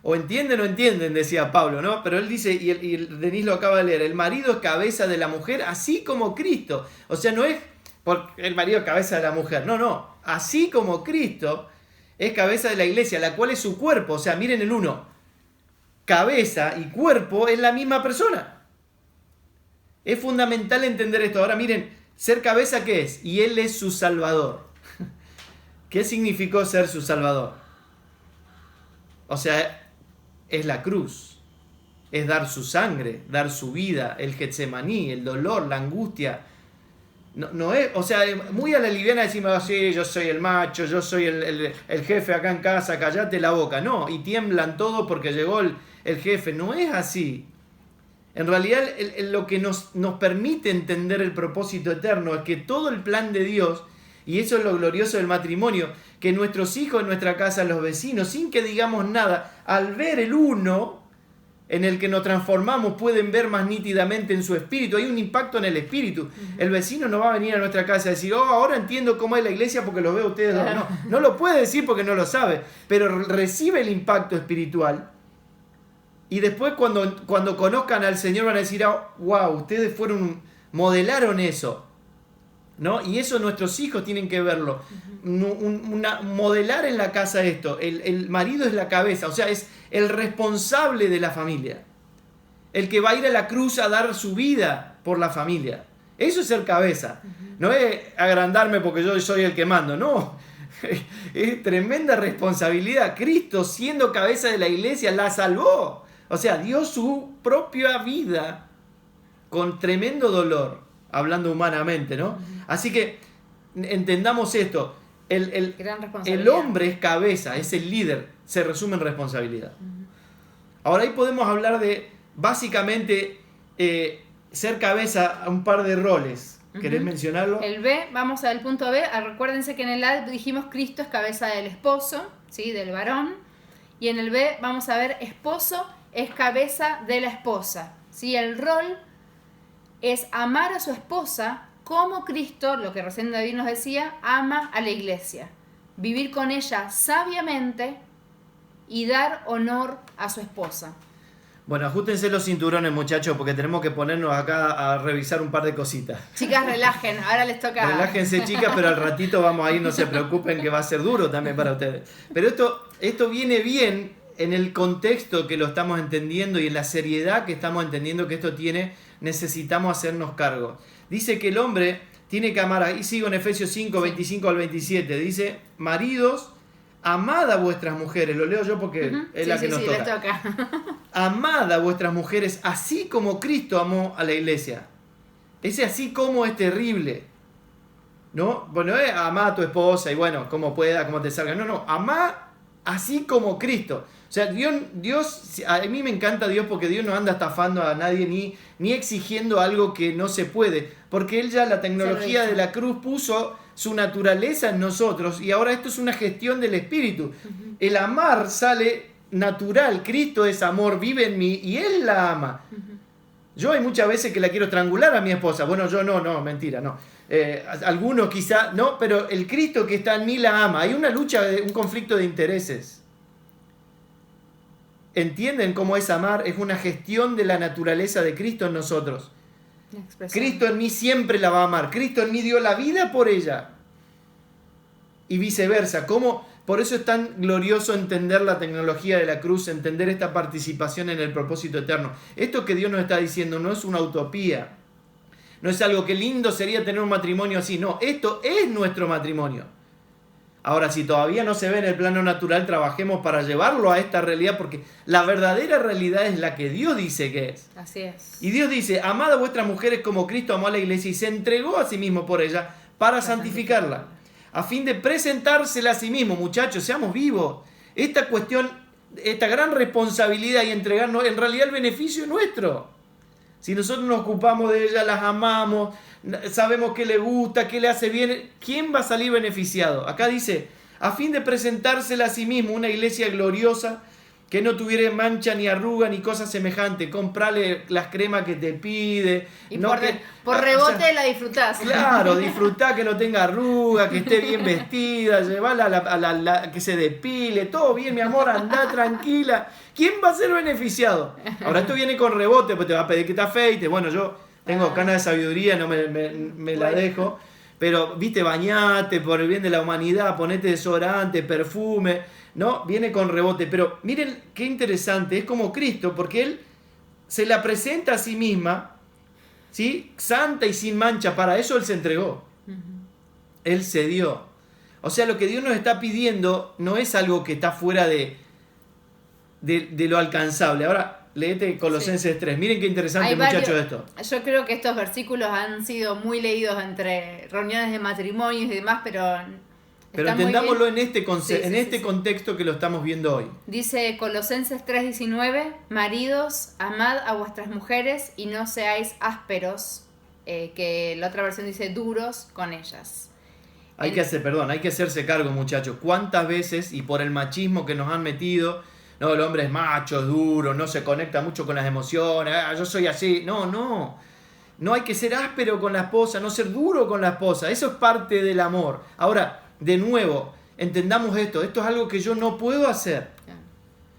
O entienden o entienden, decía Pablo, ¿no? Pero él dice, y Denis lo acaba de leer, el marido es cabeza de la mujer, así como Cristo. O sea, no es porque el marido es cabeza de la mujer, no. Así como Cristo es cabeza de la iglesia, la cual es su cuerpo. O sea, miren el uno. Cabeza y cuerpo es la misma persona. Es fundamental entender esto. Ahora miren, ser cabeza, ¿qué es? Y Él es su Salvador. ¿Qué significó ser su Salvador? O sea, es la cruz. Es dar su sangre, dar su vida, el Getsemaní, el dolor, la angustia. No es, o sea, muy a la liviana decimos así, yo soy el macho, yo soy el jefe acá en casa, callate la boca. No, y tiemblan todos porque llegó el jefe. No es así. En realidad lo que nos permite entender el propósito eterno es que todo el plan de Dios, y eso es lo glorioso del matrimonio, que nuestros hijos en nuestra casa, los vecinos, sin que digamos nada, al ver el uno en el que nos transformamos, pueden ver más nítidamente en su espíritu. Hay un impacto en el espíritu. El vecino no va a venir a nuestra casa a decir, ahora entiendo cómo es la iglesia porque lo veo a ustedes dos. No lo puede decir porque no lo sabe, pero recibe el impacto espiritual. Y después cuando conozcan al Señor van a decir, wow, ustedes modelaron eso, ¿no? Y eso nuestros hijos tienen que verlo. Modelar en la casa esto. El marido es la cabeza, o sea, es el responsable de la familia. El que va a ir a la cruz a dar su vida por la familia. Eso es ser cabeza. No es agrandarme porque yo soy el que mando, no. Es tremenda responsabilidad. Cristo, siendo cabeza de la iglesia, la salvó. O sea, dio su propia vida con tremendo dolor, hablando humanamente, ¿no? Así que entendamos esto. El hombre es cabeza, es el líder, se resume en responsabilidad. Ahora ahí podemos hablar de, básicamente, ser cabeza a un par de roles. ¿Querés mencionarlo? El B, vamos al punto B. Recuérdense que en el A dijimos Cristo es cabeza del esposo, ¿sí? Del varón. Y en el B vamos a ver esposo es cabeza de la esposa, ¿sí? El rol es amar a su esposa como Cristo, lo que recién David nos decía, ama a la iglesia. Vivir con ella sabiamente y dar honor a su esposa. Bueno, ajustense los cinturones, muchachos, porque tenemos que ponernos acá a revisar un par de cositas. Chicas, relajen, ahora les toca... Relájense, chicas, pero al ratito vamos a ir, no se preocupen que va a ser duro también para ustedes. Pero esto viene bien en el contexto que lo estamos entendiendo y en la seriedad que estamos entendiendo que esto tiene, necesitamos hacernos cargo. Dice que el hombre tiene que amar, ahí sigo en Efesios 5, 25 al 27, dice, maridos, amad a vuestras mujeres, lo leo yo porque es la que nos toca. Les toca. Amad a vuestras mujeres así como Cristo amó a la iglesia. Ese así como es terrible. ¿No? Bueno, amá a tu esposa y bueno, como pueda, como te salga. No, amá así como Cristo. O sea, Dios, a mí me encanta Dios porque Dios no anda estafando a nadie ni exigiendo algo que no se puede. Porque Él ya la tecnología de la cruz puso su naturaleza en nosotros y ahora esto es una gestión del Espíritu. El amar sale natural. Cristo es amor, vive en mí y Él la ama. Yo hay muchas veces que la quiero estrangular a mi esposa. Bueno, yo no, mentira, no. Algunos quizá, no, pero el Cristo que está en mí la ama. Hay una lucha, un conflicto de intereses. ¿Entienden cómo es amar? Es una gestión de la naturaleza de Cristo en nosotros. Cristo en mí siempre la va a amar. Cristo en mí dio la vida por ella. Y viceversa. ¿Cómo? Por eso es tan glorioso entender la tecnología de la cruz, entender esta participación en el propósito eterno. Esto que Dios nos está diciendo no es una utopía. No es algo que lindo sería tener un matrimonio así. No, esto es nuestro matrimonio. Ahora, si todavía no se ve en el plano natural, trabajemos para llevarlo a esta realidad, porque la verdadera realidad es la que Dios dice que es. Así es. Y Dios dice, amad a vuestras mujeres como Cristo amó a la iglesia y se entregó a sí mismo por ella para santificarla, a fin de presentársela a sí mismo. Muchachos, seamos vivos. Esta cuestión, esta gran responsabilidad y entregarnos, en realidad el beneficio es nuestro. Si nosotros nos ocupamos de ella, las amamos, sabemos qué le gusta, qué le hace bien, ¿quién va a salir beneficiado? Acá dice, a fin de presentársela a sí mismo, una iglesia gloriosa, que no tuviera mancha ni arruga ni cosa semejante. Comprale las cremas que te pide. Y no por rebote la disfrutás. Claro, disfrutá que no tenga arruga, que esté bien vestida, llevarla a la que se depile, todo bien, mi amor, andá tranquila. ¿Quién va a ser beneficiado? Ahora esto viene con rebote, pues te va a pedir que te afeites. Bueno, yo tengo canas de sabiduría, no me la dejo. Pero, viste, bañate por el bien de la humanidad, ponete desodorante, perfume. No, viene con rebote, pero miren qué interesante, es como Cristo, porque Él se la presenta a sí misma, ¿sí? Santa y sin mancha, para eso Él se entregó, Él se dio. O sea, lo que Dios nos está pidiendo no es algo que está fuera de lo alcanzable. Ahora, léete Colosenses 3, miren qué interesante, muchachos, esto. Yo creo que estos versículos han sido muy leídos entre reuniones de matrimonios y demás, pero entendámoslo en este contexto que lo estamos viendo hoy. Dice Colosenses 3:19, maridos, amad a vuestras mujeres y no seáis ásperos, que la otra versión dice duros con ellas. Hay que hacerse cargo, muchachos. ¿Cuántas veces, y por el machismo que nos han metido, no, el hombre es macho, es duro, no se conecta mucho con las emociones, yo soy así? No hay que ser áspero con la esposa, no ser duro con la esposa, eso es parte del amor. Ahora, de nuevo, entendamos esto es algo que yo no puedo hacer.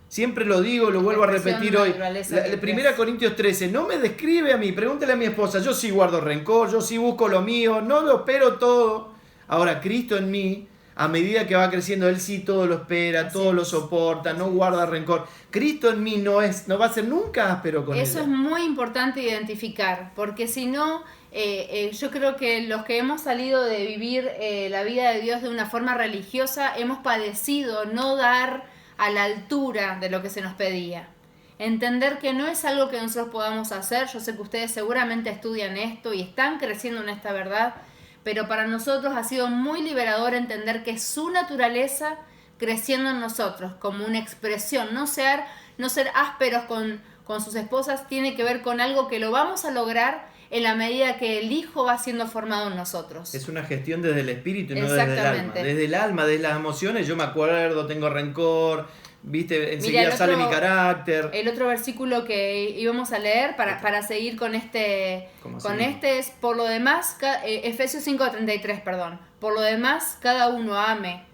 Siempre lo digo, lo vuelvo a repetir hoy. 1 Corintios 13, no me describe a mí, pregúntale a mi esposa, yo sí guardo rencor, yo sí busco lo mío, no lo espero todo. Ahora, Cristo en mí, a medida que va creciendo, Él sí todo lo espera, todo lo soporta, no guarda rencor. Cristo en mí no va a ser nunca áspero con eso. ella. Es muy importante identificar, porque si no, yo creo que los que hemos salido de vivir la vida de Dios de una forma religiosa, hemos padecido no dar a la altura de lo que se nos pedía. Entender que no es algo que nosotros podamos hacer. Yo sé que ustedes seguramente estudian esto y están creciendo en esta verdad, pero para nosotros ha sido muy liberador entender que es su naturaleza creciendo en nosotros como una expresión. No ser ásperos con sus esposas tiene que ver con algo que lo vamos a lograr en la medida que el Hijo va siendo formado en nosotros. Es una gestión desde el espíritu y no desde el alma. Desde el alma, desde las emociones, yo me acuerdo, tengo rencor, viste, enseguida sale mi carácter. El otro versículo que íbamos a leer para seguir con este es, por lo demás, Efesios 5:33, perdón. Por lo demás, cada uno ame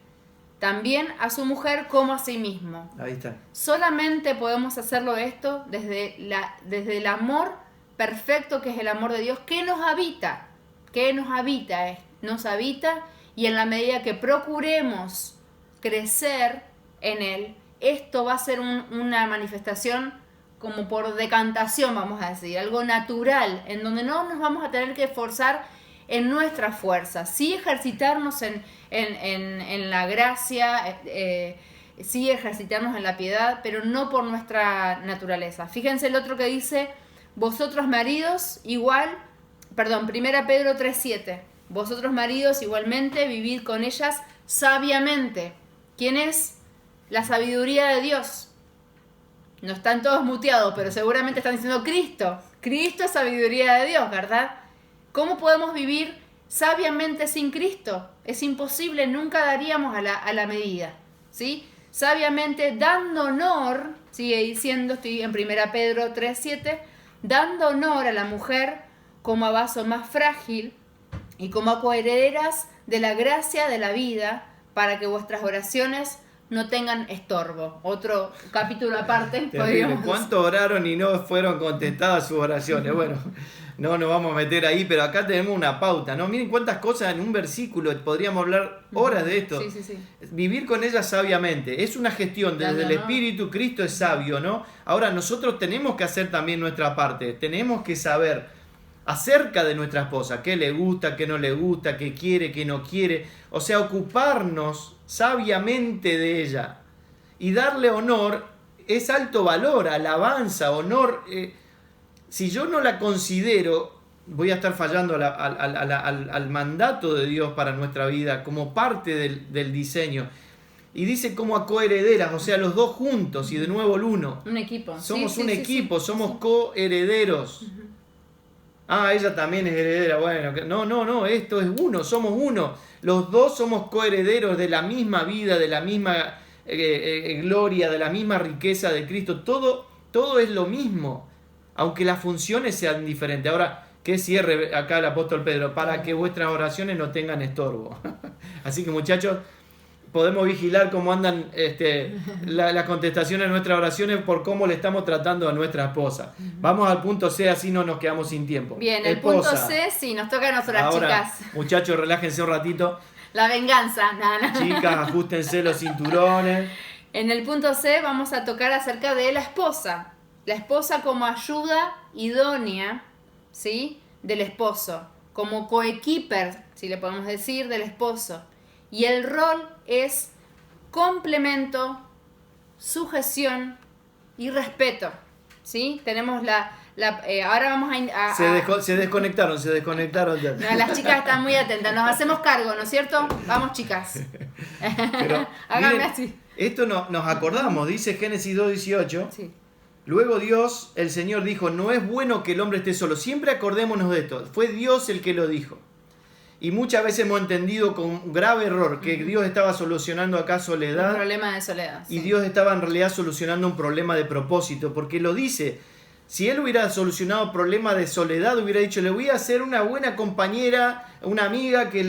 también a su mujer como a sí mismo. Ahí está. Solamente podemos hacerlo esto desde el amor perfecto que es el amor de Dios, que nos habita. Nos habita, y en la medida que procuremos crecer en Él, esto va a ser una manifestación como por decantación, vamos a decir, algo natural, en donde no nos vamos a tener que esforzar en nuestra fuerza, sí ejercitarnos en la gracia, sí ejercitarnos en la piedad, pero no por nuestra naturaleza. Fíjense el otro que dice, vosotros maridos, 1 Pedro 3:7, vosotros maridos igualmente vivid con ellas sabiamente. ¿Quién es? La sabiduría de Dios. No están todos muteados, pero seguramente están diciendo Cristo. Cristo es sabiduría de Dios, ¿verdad? ¿Cómo podemos vivir sabiamente sin Cristo? Es imposible, nunca daríamos a la medida, ¿sí? Sabiamente, dando honor, sigue diciendo, estoy en 1 Pedro 3:7, dando honor a la mujer como a vaso más frágil y como a coherederas de la gracia de la vida, para que vuestras oraciones no tengan estorbo. Otro capítulo aparte. ¿Cuánto oraron y no fueron contestadas sus oraciones? Bueno, no nos vamos a meter ahí, pero acá tenemos una pauta, ¿no? Miren cuántas cosas en un versículo, podríamos hablar horas de esto. Sí. Vivir con ella sabiamente, es una gestión desde el Espíritu. Cristo es sabio, ¿no? Ahora nosotros tenemos que hacer también nuestra parte, tenemos que saber acerca de nuestra esposa, qué le gusta, qué no le gusta, qué quiere, qué no quiere, o sea, ocuparnos sabiamente de ella y darle honor. Es alto valor, alabanza, honor. Si yo no la considero, voy a estar fallando al mandato de Dios para nuestra vida como parte del diseño. Y dice como a coherederas, o sea, los dos juntos y de nuevo el uno. Un equipo. Somos un equipo, somos coherederos. Ella también es heredera. Bueno, no, esto es uno, somos uno. Los dos somos coherederos de la misma vida, de la misma gloria, de la misma riqueza de Cristo. Todo es lo mismo, aunque las funciones sean diferentes. Ahora, que cierre acá el apóstol Pedro, para que vuestras oraciones no tengan estorbo. Así que, muchachos, podemos vigilar cómo andan las contestaciones a nuestras oraciones por cómo le estamos tratando a nuestra esposa. Vamos al punto C, así no nos quedamos sin tiempo. Bien, el punto C, sí, nos toca a nosotras, ahora, chicas. Muchachos, relájense un ratito. La venganza, nada. Chicas, ajustense los cinturones. En el punto C vamos a tocar acerca de la esposa. La esposa como ayuda idónea, ¿sí?, del esposo. Como coequiper, si le podemos decir, del esposo. Y el rol es complemento, sujeción y respeto, ¿sí? Tenemos ahora vamos a... Se desconectaron ya. No, las chicas están muy atentas, nos hacemos cargo, ¿no es cierto? Vamos, chicas. Pero, háganme miren, así. Esto nos acordamos, dice Génesis 2:18. Sí. Luego Dios, el Señor, dijo, no es bueno que el hombre esté solo. Siempre acordémonos de esto. Fue Dios el que lo dijo. Y muchas veces hemos entendido con un grave error que Dios estaba solucionando acá soledad. Un problema de soledad. Y sí. Dios estaba en realidad solucionando un problema de propósito. Porque lo dice, si Él hubiera solucionado el problema de soledad, hubiera dicho, le voy a hacer una buena compañera, una amiga que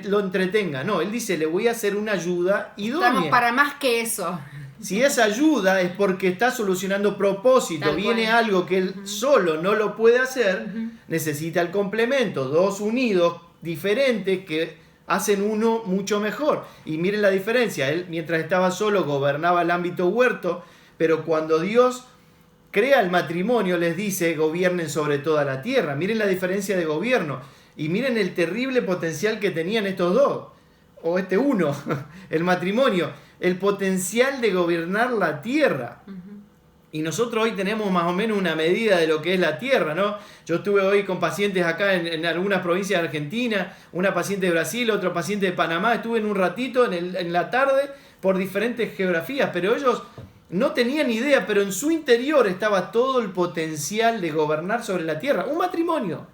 lo entretenga. No, Él dice, le voy a hacer una ayuda idónea. Estamos para más que eso. Si esa ayuda es porque está solucionando propósito, viene algo que él solo no lo puede hacer, necesita el complemento, dos unidos diferentes que hacen uno mucho mejor. Y miren la diferencia, él mientras estaba solo gobernaba el ámbito huerto, pero cuando Dios crea el matrimonio les dice gobiernen sobre toda la tierra. Miren la diferencia de gobierno y miren el terrible potencial que tenían estos dos, o uno, el matrimonio. El potencial de gobernar la tierra. Y nosotros hoy tenemos más o menos una medida de lo que es la tierra, ¿no? Yo estuve hoy con pacientes acá en algunas provincias de Argentina, una paciente de Brasil, otro paciente de Panamá. Estuve en un ratito en la tarde por diferentes geografías, pero ellos no tenían idea, pero en su interior estaba todo el potencial de gobernar sobre la tierra. Un matrimonio.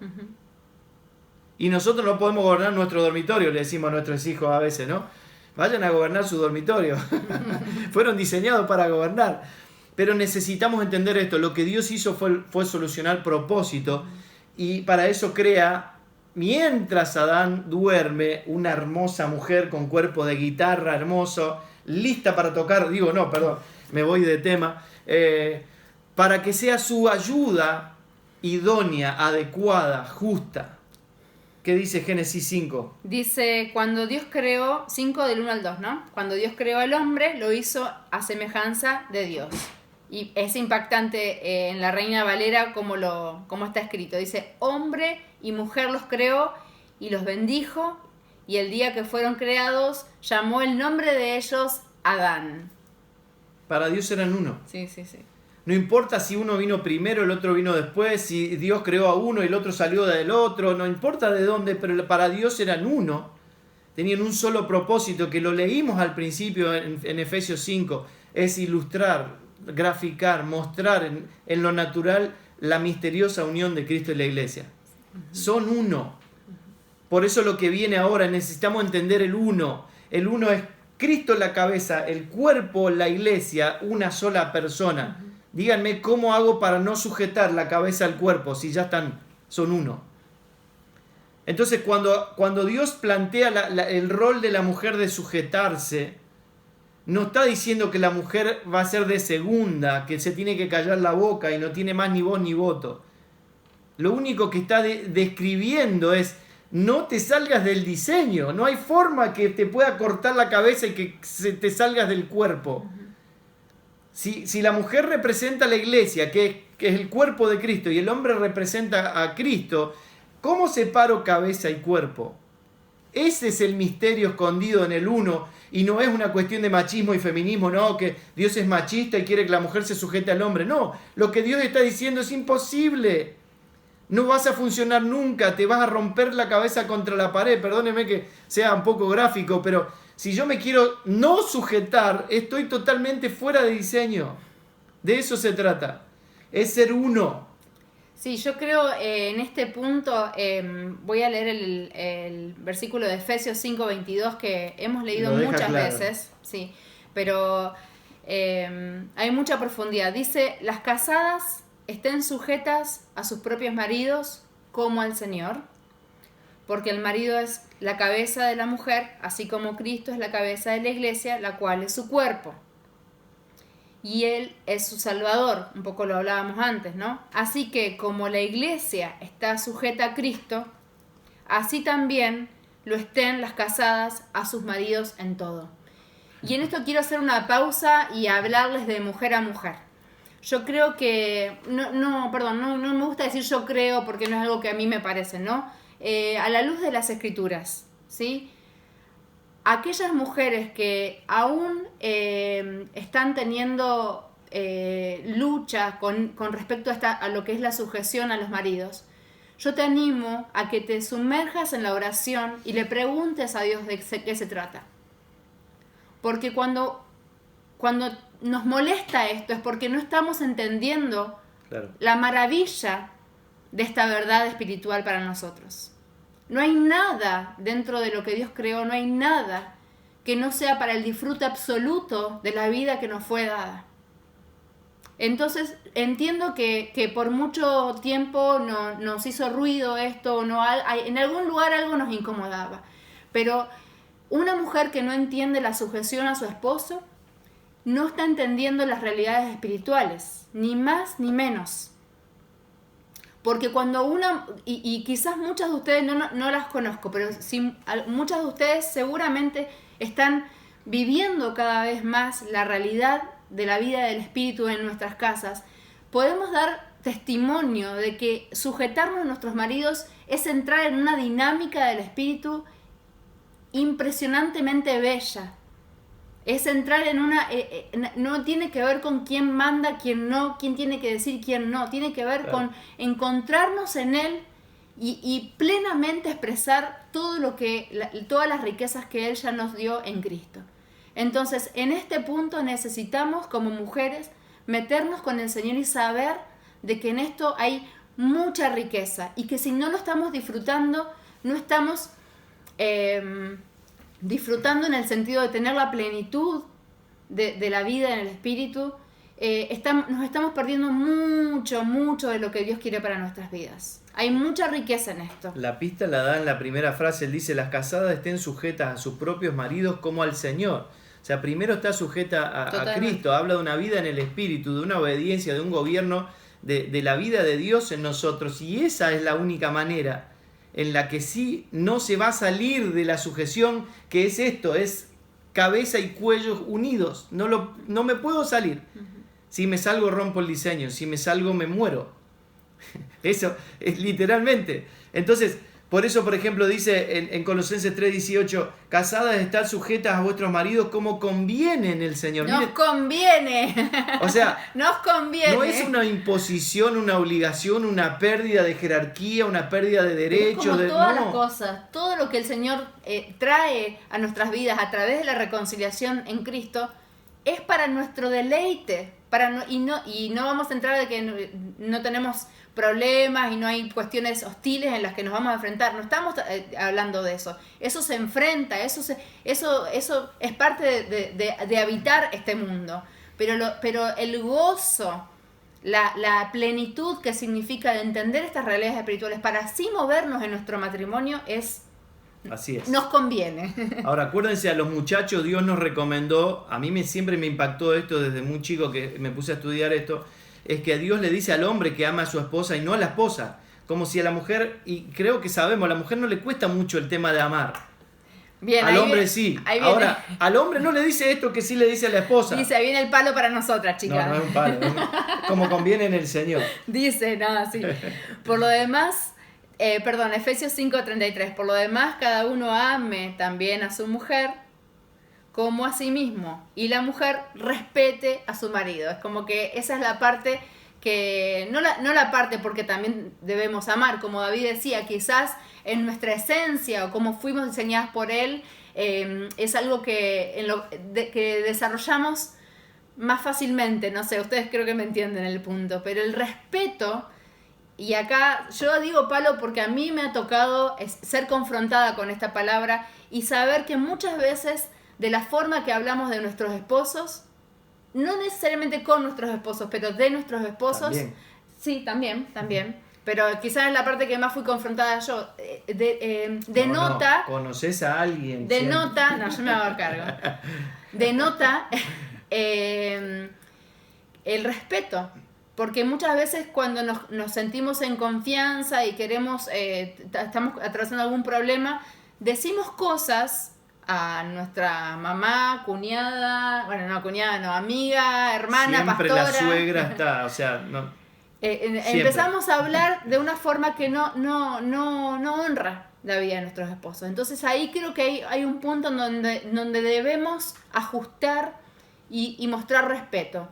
Y nosotros no podemos gobernar nuestro dormitorio, le decimos a nuestros hijos a veces, ¿no? vayan a gobernar su dormitorio. Fueron diseñados para gobernar. Pero necesitamos entender esto. Lo que Dios hizo fue solucionar propósito. Y para eso crea, mientras Adán duerme, una hermosa mujer con cuerpo de guitarra hermoso, lista para tocar. Me voy de tema. Para que sea su ayuda idónea, adecuada, justa. ¿Qué dice Génesis 5? Dice, cuando Dios creó, 5 del 1 al 2, ¿no? Cuando Dios creó al hombre, lo hizo a semejanza de Dios. Y es impactante en la Reina Valera como está escrito. Dice, hombre y mujer los creó y los bendijo, y el día que fueron creados, llamó el nombre de ellos Adán. Para Dios eran uno. Sí. No importa si uno vino primero, el otro vino después, si Dios creó a uno y el otro salió del otro, no importa de dónde, pero para Dios eran uno. Tenían un solo propósito, que lo leímos al principio en Efesios 5, es ilustrar, graficar, mostrar en lo natural la misteriosa unión de Cristo y la iglesia. Son uno. Por eso lo que viene ahora, necesitamos entender el uno. El uno es Cristo la cabeza, el cuerpo, la iglesia, una sola persona. Díganme cómo hago para no sujetar la cabeza al cuerpo si ya son uno. Entonces cuando Dios plantea el rol de la mujer de sujetarse, no está diciendo que la mujer va a ser de segunda, que se tiene que callar la boca y no tiene más ni voz ni voto. Lo único que está describiendo es, no te salgas del diseño, no hay forma que te pueda cortar la cabeza y que te salgas del cuerpo. Si la mujer representa a la iglesia, que es el cuerpo de Cristo, y el hombre representa a Cristo, ¿cómo separo cabeza y cuerpo? Ese es el misterio escondido en el uno, y no es una cuestión de machismo y feminismo, no, que Dios es machista y quiere que la mujer se sujete al hombre. No, lo que Dios está diciendo es imposible. No vas a funcionar nunca, te vas a romper la cabeza contra la pared. Perdóneme que sea un poco gráfico, pero si yo me quiero no sujetar, estoy totalmente fuera de diseño. De eso se trata. Es ser uno. Sí, yo creo en este punto, voy a leer el versículo de Efesios 5:22 que hemos leído muchas veces, sí, pero hay mucha profundidad. Dice, las casadas estén sujetas a sus propios maridos como al Señor, porque el marido es la cabeza de la mujer, así como Cristo es la cabeza de la iglesia, la cual es su cuerpo. Y Él es su Salvador, un poco lo hablábamos antes, ¿no? Así que como la iglesia está sujeta a Cristo, así también lo estén las casadas a sus maridos en todo. Y en esto quiero hacer una pausa y hablarles de mujer a mujer. Yo creo que, no me gusta decir yo creo porque no es algo que a mí me parece, ¿no? A la luz de las Escrituras, ¿sí? Aquellas mujeres que aún están teniendo lucha con respecto a lo que es la sujeción a los maridos, yo te animo a que te sumerjas en la oración y le preguntes a Dios de qué se trata. Porque cuando nos molesta esto es porque no estamos entendiendo la maravilla de esta verdad espiritual para nosotros. No hay nada dentro de lo que Dios creó, no hay nada que no sea para el disfrute absoluto de la vida que nos fue dada. Entonces entiendo que por mucho tiempo nos hizo ruido esto, en algún lugar algo nos incomodaba, pero una mujer que no entiende la sujeción a su esposo no está entendiendo las realidades espirituales, ni más ni menos. Porque cuando y quizás muchas de ustedes no las conozco, pero sí, muchas de ustedes seguramente están viviendo cada vez más la realidad de la vida del Espíritu en nuestras casas, podemos dar testimonio de que sujetarnos a nuestros maridos es entrar en una dinámica del Espíritu impresionantemente bella. Es entrar en no tiene que ver con quién manda, quién no, quién tiene que decir, quién no. Tiene que ver con encontrarnos en Él y plenamente expresar todas las riquezas que Él ya nos dio en Cristo. Entonces, en este punto necesitamos, como mujeres, meternos con el Señor y saber de que en esto hay mucha riqueza y que si no lo estamos disfrutando, no estamos disfrutando en el sentido de tener la plenitud de la vida en el espíritu, nos estamos perdiendo mucho de lo que Dios quiere para nuestras vidas. Hay mucha riqueza en esto. La pista la da en la primera frase. Él dice: las casadas estén sujetas a sus propios maridos como al Señor. O sea, primero está sujeta a Cristo. Habla de una vida en el espíritu, de una obediencia, de un gobierno de la vida de Dios en nosotros. Y esa es la única manera en la que sí no se va a salir de la sujeción, que es esto, es cabeza y cuello unidos. No me puedo salir. Si me salgo rompo el diseño, si me salgo me muero. Eso es literalmente. Entonces, por eso, por ejemplo, dice en Colosenses 3:18, casadas, estad sujetas a vuestros maridos como conviene en el Señor. Nos conviene. O sea, nos conviene. No es una imposición, una obligación, una pérdida de jerarquía, una pérdida de derechos. Como todas las cosas, todo lo que el Señor trae a nuestras vidas a través de la reconciliación en Cristo es para nuestro deleite. Y no vamos a entrar de que no tenemos problemas y no hay cuestiones hostiles en las que nos vamos a enfrentar. No estamos hablando de eso. Eso se enfrenta, eso es parte de habitar este mundo. Pero el gozo, la plenitud que significa de entender estas realidades espirituales para así movernos en nuestro matrimonio así es. Nos conviene. Ahora, acuérdense, a los muchachos Dios nos recomendó, a mí siempre me impactó esto desde muy chico que me puse a estudiar esto, es que Dios le dice al hombre que ama a su esposa y no a la esposa. Como si a la mujer, y creo que sabemos, a la mujer no le cuesta mucho el tema de amar. Bien, al hombre sí. Ahora, al hombre no le dice esto que sí le dice a la esposa. Dice, viene el palo para nosotras, chicas. No es un palo, como conviene en el Señor. Dice, no, sí. Por lo demás... Efesios 5:33, por lo demás cada uno ame también a su mujer como a sí mismo, y la mujer respete a su marido. Es como que esa es la parte que, no la parte porque también debemos amar, como David decía, quizás en nuestra esencia o como fuimos diseñadas por él, es algo que desarrollamos más fácilmente, no sé, ustedes creo que me entienden el punto, pero el respeto. Y acá yo digo palo porque a mí me ha tocado ser confrontada con esta palabra y saber que muchas veces de la forma que hablamos de nuestros esposos, no necesariamente con nuestros esposos, pero de nuestros esposos, ¿también? Sí, también, pero quizás es la parte que más fui confrontada yo, denota... No, ¿conoces a alguien? Denota, no, yo me voy a dar cargo, denota el respeto. Porque muchas veces cuando nos sentimos en confianza y queremos, estamos atravesando algún problema, decimos cosas a nuestra mamá, cuñada, amiga, hermana, siempre pastora. La suegra está, o sea, no. Empezamos a hablar de una forma que no honra la vida de nuestros esposos. Entonces ahí creo que hay un punto en donde debemos ajustar y mostrar respeto.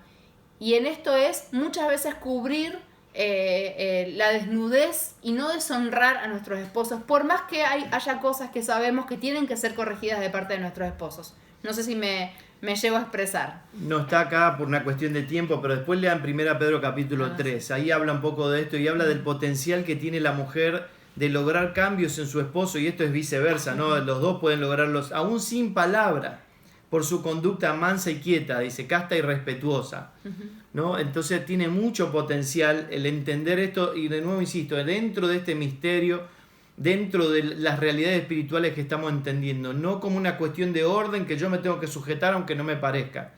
Y en esto es muchas veces cubrir la desnudez y no deshonrar a nuestros esposos, por más que haya cosas que sabemos que tienen que ser corregidas de parte de nuestros esposos. No sé si me llego a expresar. No está acá por una cuestión de tiempo, pero después lean 1 Pedro capítulo 3. Ahí habla un poco de esto y habla del potencial que tiene la mujer de lograr cambios en su esposo, y esto es viceversa, ¿no? Los dos pueden lograrlos aún sin palabra, por su conducta mansa y quieta, dice, casta y respetuosa, ¿no? Entonces tiene mucho potencial el entender esto, y de nuevo insisto, dentro de este misterio, dentro de las realidades espirituales que estamos entendiendo, no como una cuestión de orden que yo me tengo que sujetar aunque no me parezca.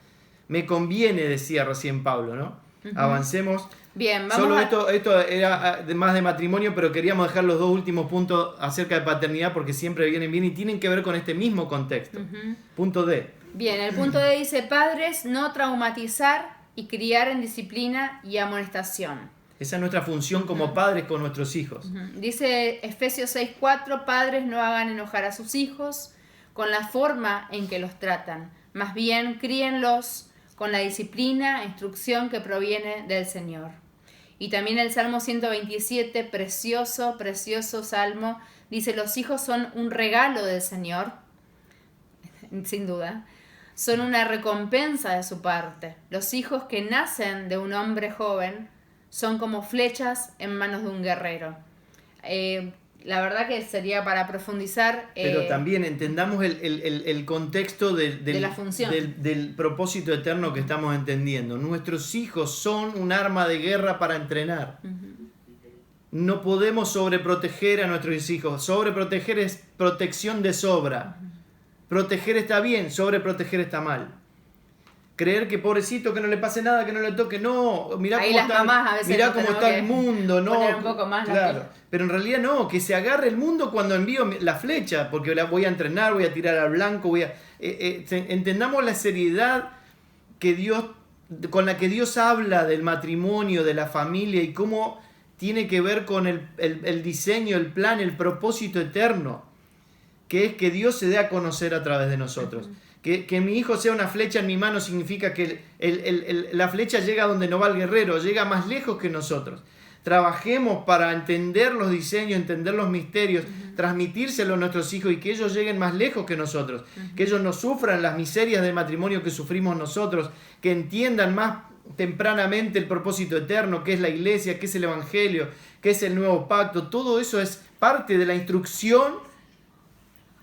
Me conviene, decía recién Pablo, ¿no? Avancemos. Bien, vamos. Solo esto era más de matrimonio, pero queríamos dejar los dos últimos puntos acerca de paternidad porque siempre vienen bien y tienen que ver con este mismo contexto. Punto D. Bien, el punto D dice, padres, no traumatizar y criar en disciplina y amonestación. Esa es nuestra función como padres con nuestros hijos. Dice Efesios 6:4, padres, no hagan enojar a sus hijos con la forma en que los tratan. Más bien, críenlos con la disciplina e instrucción que proviene del Señor. Y también el Salmo 127, precioso salmo, dice, los hijos son un regalo del Señor, sin duda, son una recompensa de su parte. Los hijos que nacen de un hombre joven son como flechas en manos de un guerrero. la verdad que sería para profundizar. Pero también entendamos el contexto de la función. del propósito eterno que estamos entendiendo. Nuestros hijos son un arma de guerra para entrenar. No podemos sobreproteger a nuestros hijos. Sobreproteger es protección de sobra. Proteger está bien, sobreproteger está mal. Creer que pobrecito, que no le pase nada, que no le toque, no, mirá ahí cómo las está, mamás a veces mirá no cómo tenemos está que el mundo, no. poner un poco más las claro, pilas. pero en realidad no, que se agarre el mundo cuando envío la flecha, porque la voy a entrenar, voy a tirar al blanco, entendamos la seriedad que Dios, con la que Dios habla del matrimonio, de la familia y cómo tiene que ver con el diseño, el plan, el propósito eterno, que es que Dios se dé a conocer a través de nosotros. Que mi hijo sea una flecha en mi mano significa que la flecha llega donde no va el guerrero, llega más lejos que nosotros. Trabajemos para entender los diseños, entender los misterios, transmitírselo a nuestros hijos y que ellos lleguen más lejos que nosotros. Que ellos no sufran las miserias del matrimonio que sufrimos nosotros, que entiendan más tempranamente el propósito eterno, que es la iglesia, que es el evangelio, que es el nuevo pacto. Todo eso es parte de la instrucción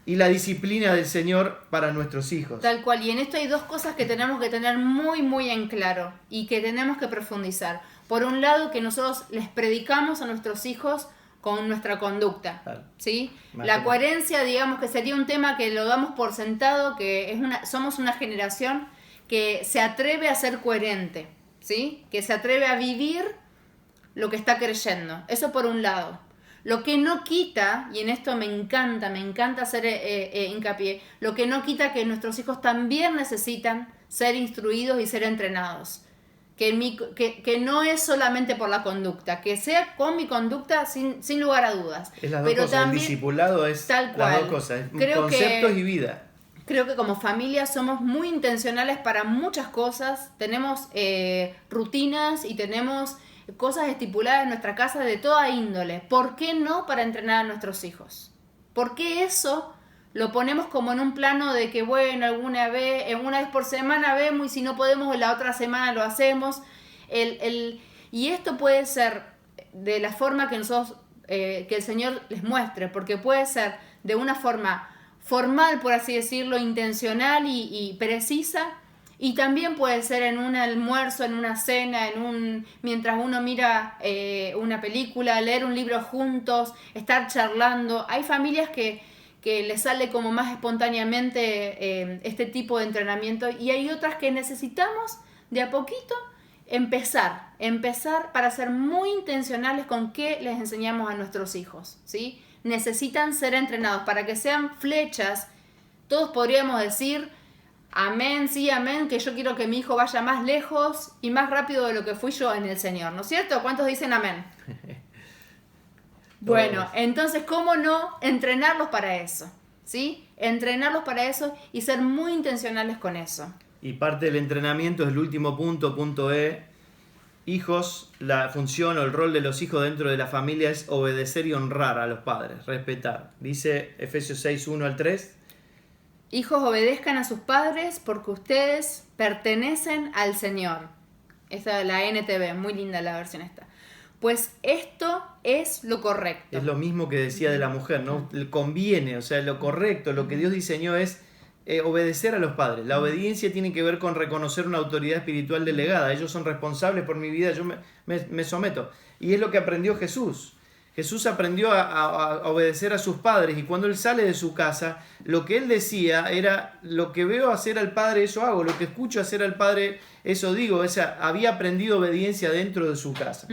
y la disciplina del Señor para nuestros hijos. Tal cual, y en esto hay dos cosas que tenemos que tener muy, muy en claro y que tenemos que profundizar. Por un lado, que nosotros les predicamos a nuestros hijos con nuestra conducta, Claro. ¿sí? Más La que coherencia, digamos que sería un tema que lo damos por sentado, que somos una generación que se atreve a ser coherente, ¿sí? Que se atreve a vivir lo que está creyendo. Eso por un lado. Lo que no quita, y en esto me encanta hacer hincapié, lo que no quita que nuestros hijos también necesitan ser instruidos y ser entrenados. Que no es solamente por la conducta, que sea con mi conducta sin lugar a dudas. Es las dos Pero cosas, también, el discipulado es tal cual, las dos cosas, creo conceptos y vida. Creo que como familia somos muy intencionales para muchas cosas, tenemos rutinas y tenemos cosas estipuladas en nuestra casa de toda índole. ¿Por qué no para entrenar a nuestros hijos? ¿Por qué eso lo ponemos como en un plano de que, bueno, una vez por semana vemos y si no podemos la otra semana lo hacemos? Y esto puede ser de la forma que nosotros, que el Señor les muestre, porque puede ser de una forma formal, por así decirlo, intencional y precisa. Y también puede ser en un almuerzo, en una cena, mientras uno mira una película, leer un libro juntos, estar charlando. Hay familias que les sale como más espontáneamente este tipo de entrenamiento y hay otras que necesitamos de a poquito empezar para ser muy intencionales con qué les enseñamos a nuestros hijos, ¿sí? Necesitan ser entrenados para que sean flechas. Todos podríamos decir amén, sí, amén, que yo quiero que mi hijo vaya más lejos y más rápido de lo que fui yo en el Señor, ¿no es cierto? ¿Cuántos dicen amén? Bueno, entonces, ¿cómo no entrenarlos para eso? ¿Sí? Entrenarlos para eso y ser muy intencionales con eso. Y parte del entrenamiento es el último punto E. Hijos, la función o el rol de los hijos dentro de la familia es obedecer y honrar a los padres, respetar. Dice Efesios 6, 1 al 3. Hijos, obedezcan a sus padres porque ustedes pertenecen al Señor. Esta es la NTV, muy linda la versión esta. Pues esto es lo correcto. Es lo mismo que decía de la mujer, ¿no? Le conviene, o sea, lo correcto, lo que Dios diseñó es obedecer a los padres. La obediencia tiene que ver con reconocer una autoridad espiritual delegada. Ellos son responsables por mi vida, yo me someto. Y es lo que aprendió Jesús. Jesús aprendió a obedecer a sus padres y cuando él sale de su casa, lo que él decía era, lo que veo hacer al Padre, eso hago, lo que escucho hacer al Padre, eso digo. O sea, había aprendido obediencia dentro de su casa.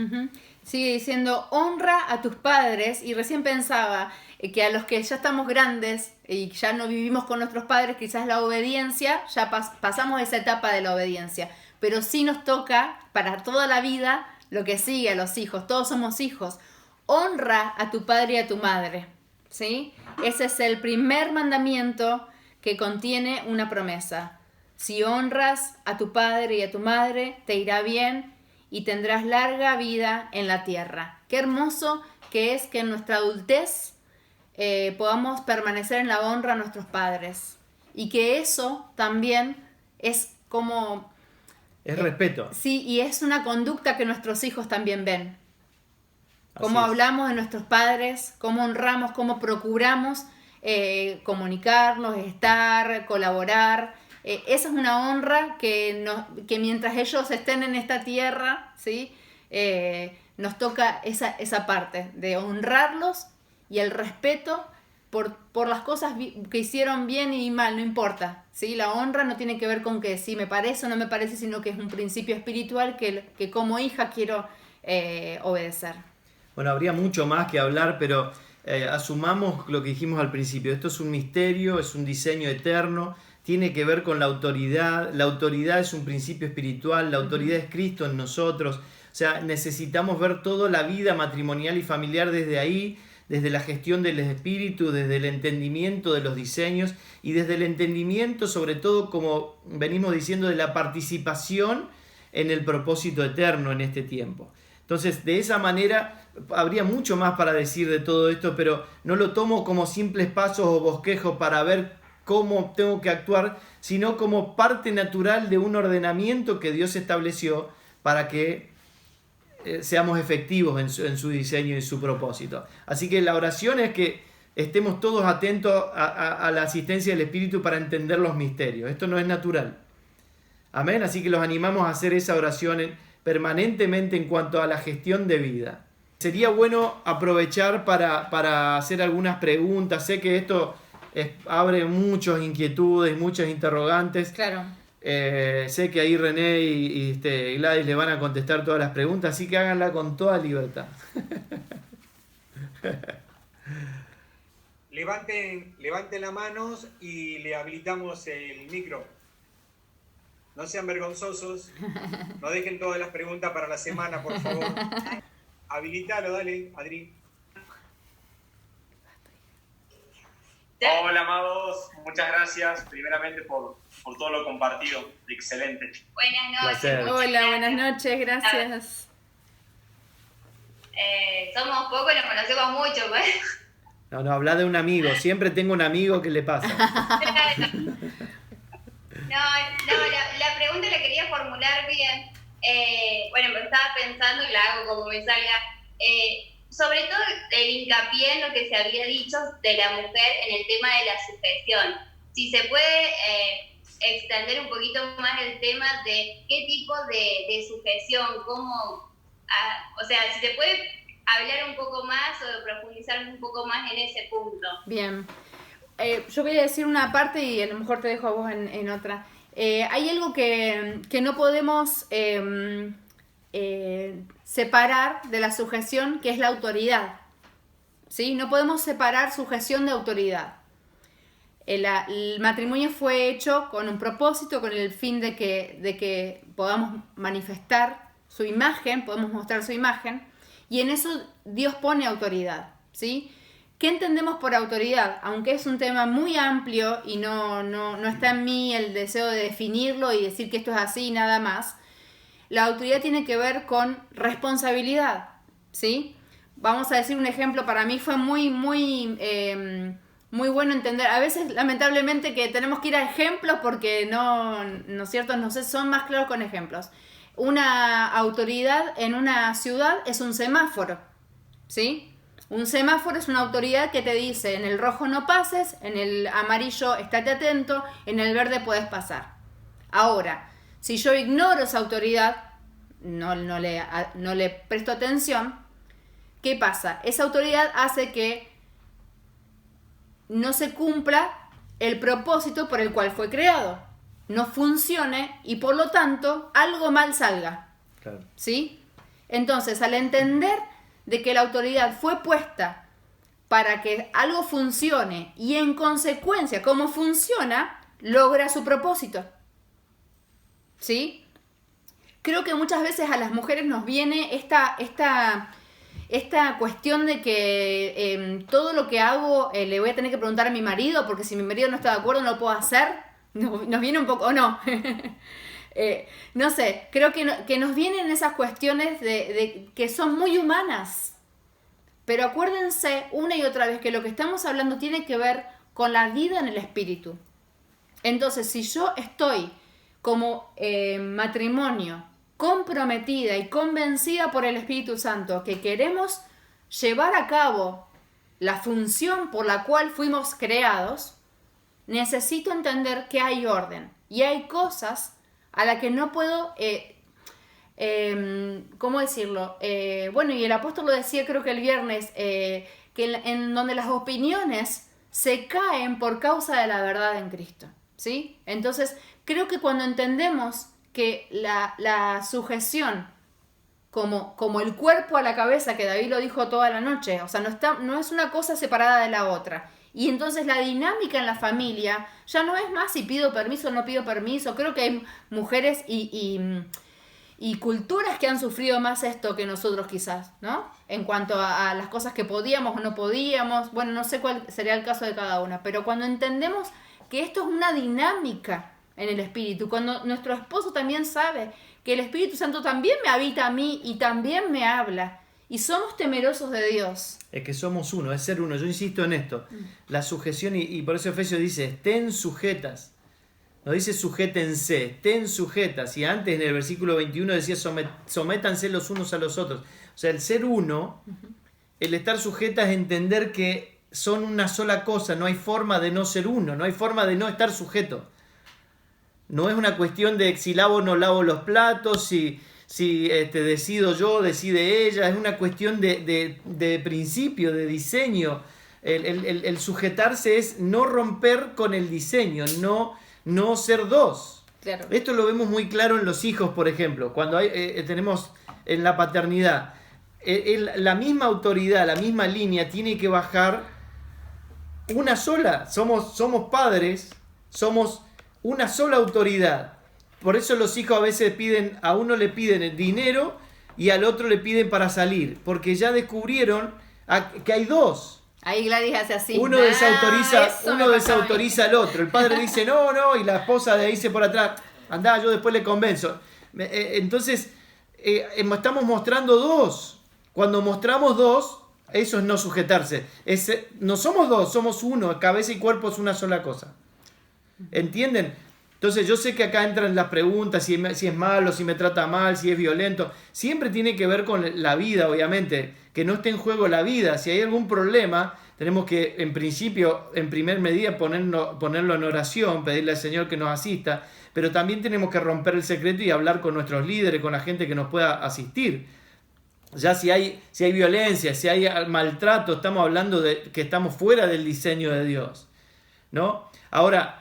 Sigue diciendo, honra a tus padres, y recién pensaba que a los que ya estamos grandes y ya no vivimos con nuestros padres, quizás la obediencia, ya pasamos esa etapa de la obediencia, pero sí nos toca para toda la vida lo que sigue a los hijos, todos somos hijos. Honra a tu padre y a tu madre, ¿sí? Ese es el primer mandamiento que contiene una promesa. Si honras a tu padre y a tu madre, te irá bien y tendrás larga vida en la tierra. Qué hermoso que es que en nuestra adultez podamos permanecer en la honra a nuestros padres. Y que eso también es como... Es respeto. Sí, y es una conducta que nuestros hijos también ven. Cómo Así es. hablamos de nuestros padres, cómo honramos, cómo procuramos comunicarnos, estar, colaborar. Esa es una honra que mientras ellos estén en esta tierra, ¿sí? Nos toca esa parte de honrarlos y el respeto por las cosas que hicieron bien y mal, no importa, ¿sí? La honra no tiene que ver con que si me parece o no me parece, sino que es un principio espiritual que como hija quiero obedecer. Bueno, habría mucho más que hablar, pero asumamos lo que dijimos al principio. Esto es un misterio, es un diseño eterno, tiene que ver con la autoridad. La autoridad es un principio espiritual, la autoridad es Cristo en nosotros. O sea, necesitamos ver toda la vida matrimonial y familiar desde ahí, desde la gestión del espíritu, desde el entendimiento de los diseños y desde el entendimiento, sobre todo, como venimos diciendo, de la participación en el propósito eterno en este tiempo. Entonces, de esa manera, habría mucho más para decir de todo esto, pero no lo tomo como simples pasos o bosquejos para ver cómo tengo que actuar, sino como parte natural de un ordenamiento que Dios estableció para que seamos efectivos en su diseño y su propósito. Así que la oración es que estemos todos atentos a la asistencia del Espíritu para entender los misterios. Esto no es natural. Amén. Así que los animamos a hacer esa oración permanentemente en cuanto a la gestión de vida. Sería bueno aprovechar para hacer algunas preguntas. Sé que esto abre muchas inquietudes, muchas interrogantes. Claro. Sé que ahí René y Gladys le van a contestar todas las preguntas, así que háganla con toda libertad. Levanten las manos y le habilitamos el micro. No sean vergonzosos, no dejen todas las preguntas para la semana, por favor. Habilitalo, dale, Adri. Hola, amados, muchas gracias primeramente por todo lo compartido, excelente. Buenas noches. Placer. Hola, buenas noches, gracias. Somos pocos, nos conocemos mucho, pues. No, habla de un amigo, siempre tengo un amigo que le pasa. La pregunta la quería formular bien. Bueno, me estaba pensando y la hago como me salga. Sobre todo el hincapié en lo que se había dicho de la mujer en el tema de la sujeción. Si se puede extender un poquito más el tema de qué tipo de sujeción, cómo, o sea, si se puede hablar un poco más o profundizar un poco más en ese punto. Bien. Yo voy a decir una parte y a lo mejor te dejo a vos en otra. Hay algo que no podemos separar de la sujeción, que es la autoridad, ¿sí? No podemos separar sujeción de autoridad. El matrimonio fue hecho con un propósito, con el fin de que podamos manifestar su imagen, podemos mostrar su imagen, y en eso Dios pone autoridad, ¿sí? ¿Qué entendemos por autoridad? Aunque es un tema muy amplio y no está en mí el deseo de definirlo y decir que esto es así y nada más, la autoridad tiene que ver con responsabilidad, ¿sí? Vamos a decir un ejemplo, para mí fue muy bueno entender. A veces, lamentablemente, que tenemos que ir a ejemplos porque no es cierto, no sé, son más claros con ejemplos. Una autoridad en una ciudad es un semáforo, ¿sí? Un semáforo es una autoridad que te dice, en el rojo no pases, en el amarillo estate atento, en el verde puedes pasar. Ahora, si yo ignoro esa autoridad, no le presto atención, ¿qué pasa? Esa autoridad hace que no se cumpla el propósito por el cual fue creado, no funcione y por lo tanto algo mal salga. Claro. ¿Sí? Entonces, al entender de que la autoridad fue puesta para que algo funcione y en consecuencia, como funciona, logra su propósito. ¿Sí? Creo que muchas veces a las mujeres nos viene esta cuestión de que todo lo que hago le voy a tener que preguntar a mi marido, porque si mi marido no está de acuerdo no lo puedo hacer. Nos viene un poco, o no. No sé, creo que nos vienen esas cuestiones de que son muy humanas. Pero acuérdense una y otra vez que lo que estamos hablando tiene que ver con la vida en el espíritu. Entonces, si yo estoy como matrimonio comprometida y convencida por el Espíritu Santo que queremos llevar a cabo la función por la cual fuimos creados, necesito entender que hay orden y hay cosas a las que no puedo, ¿cómo decirlo? Bueno, y el apóstol lo decía creo que el viernes, que en donde las opiniones se caen por causa de la verdad en Cristo, ¿sí? Entonces, creo que cuando entendemos que la sujeción como el cuerpo a la cabeza, que David lo dijo toda la noche, o sea, no es una cosa separada de la otra. Y entonces la dinámica en la familia ya no es más si pido permiso o no pido permiso. Creo que hay mujeres y culturas que han sufrido más esto que nosotros quizás, ¿no? En cuanto a las cosas que podíamos o no podíamos. Bueno, no sé cuál sería el caso de cada una, pero cuando entendemos que esto es una dinámica en el Espíritu, cuando nuestro esposo también sabe que el Espíritu Santo también me habita a mí y también me habla, y somos temerosos de Dios. Es que somos uno, es ser uno. Yo insisto en esto. La sujeción, y por eso Efesios dice, estén sujetas. No dice sujétense, estén sujetas. Y antes en el versículo 21 decía sométanse los unos a los otros. O sea, el ser uno, el estar sujetas es entender que son una sola cosa. No hay forma de no ser uno, no hay forma de no estar sujeto. No es una cuestión de si lavo o no lavo los platos, si decido yo, decide ella. Es una cuestión de principio, de diseño. El sujetarse es no romper con el diseño, no ser dos. Claro. Esto lo vemos muy claro en los hijos, por ejemplo. Cuando tenemos en la paternidad, la misma autoridad, la misma línea tiene que bajar una sola. Somos padres, somos una sola autoridad. Por eso los hijos a veces a uno le piden el dinero y al otro le piden para salir, porque ya descubrieron que hay dos. Ahí Gladys hace así. Uno desautoriza al otro. El padre dice no, y la esposa le dice por atrás, andá, yo después le convenzo. Entonces, estamos mostrando dos. Cuando mostramos dos, eso es no sujetarse. No somos dos, somos uno. Cabeza y cuerpo es una sola cosa. ¿Entienden? Entonces yo sé que acá entran las preguntas, si es malo, si me trata mal, si es violento. Siempre tiene que ver con la vida, obviamente, que no esté en juego la vida. Si hay algún problema, tenemos que, en principio, en primer medida, ponerlo en oración, pedirle al Señor que nos asista, pero también tenemos que romper el secreto y hablar con nuestros líderes, con la gente que nos pueda asistir. Ya si hay violencia, si hay maltrato, estamos hablando de que estamos fuera del diseño de Dios, ¿no? Ahora,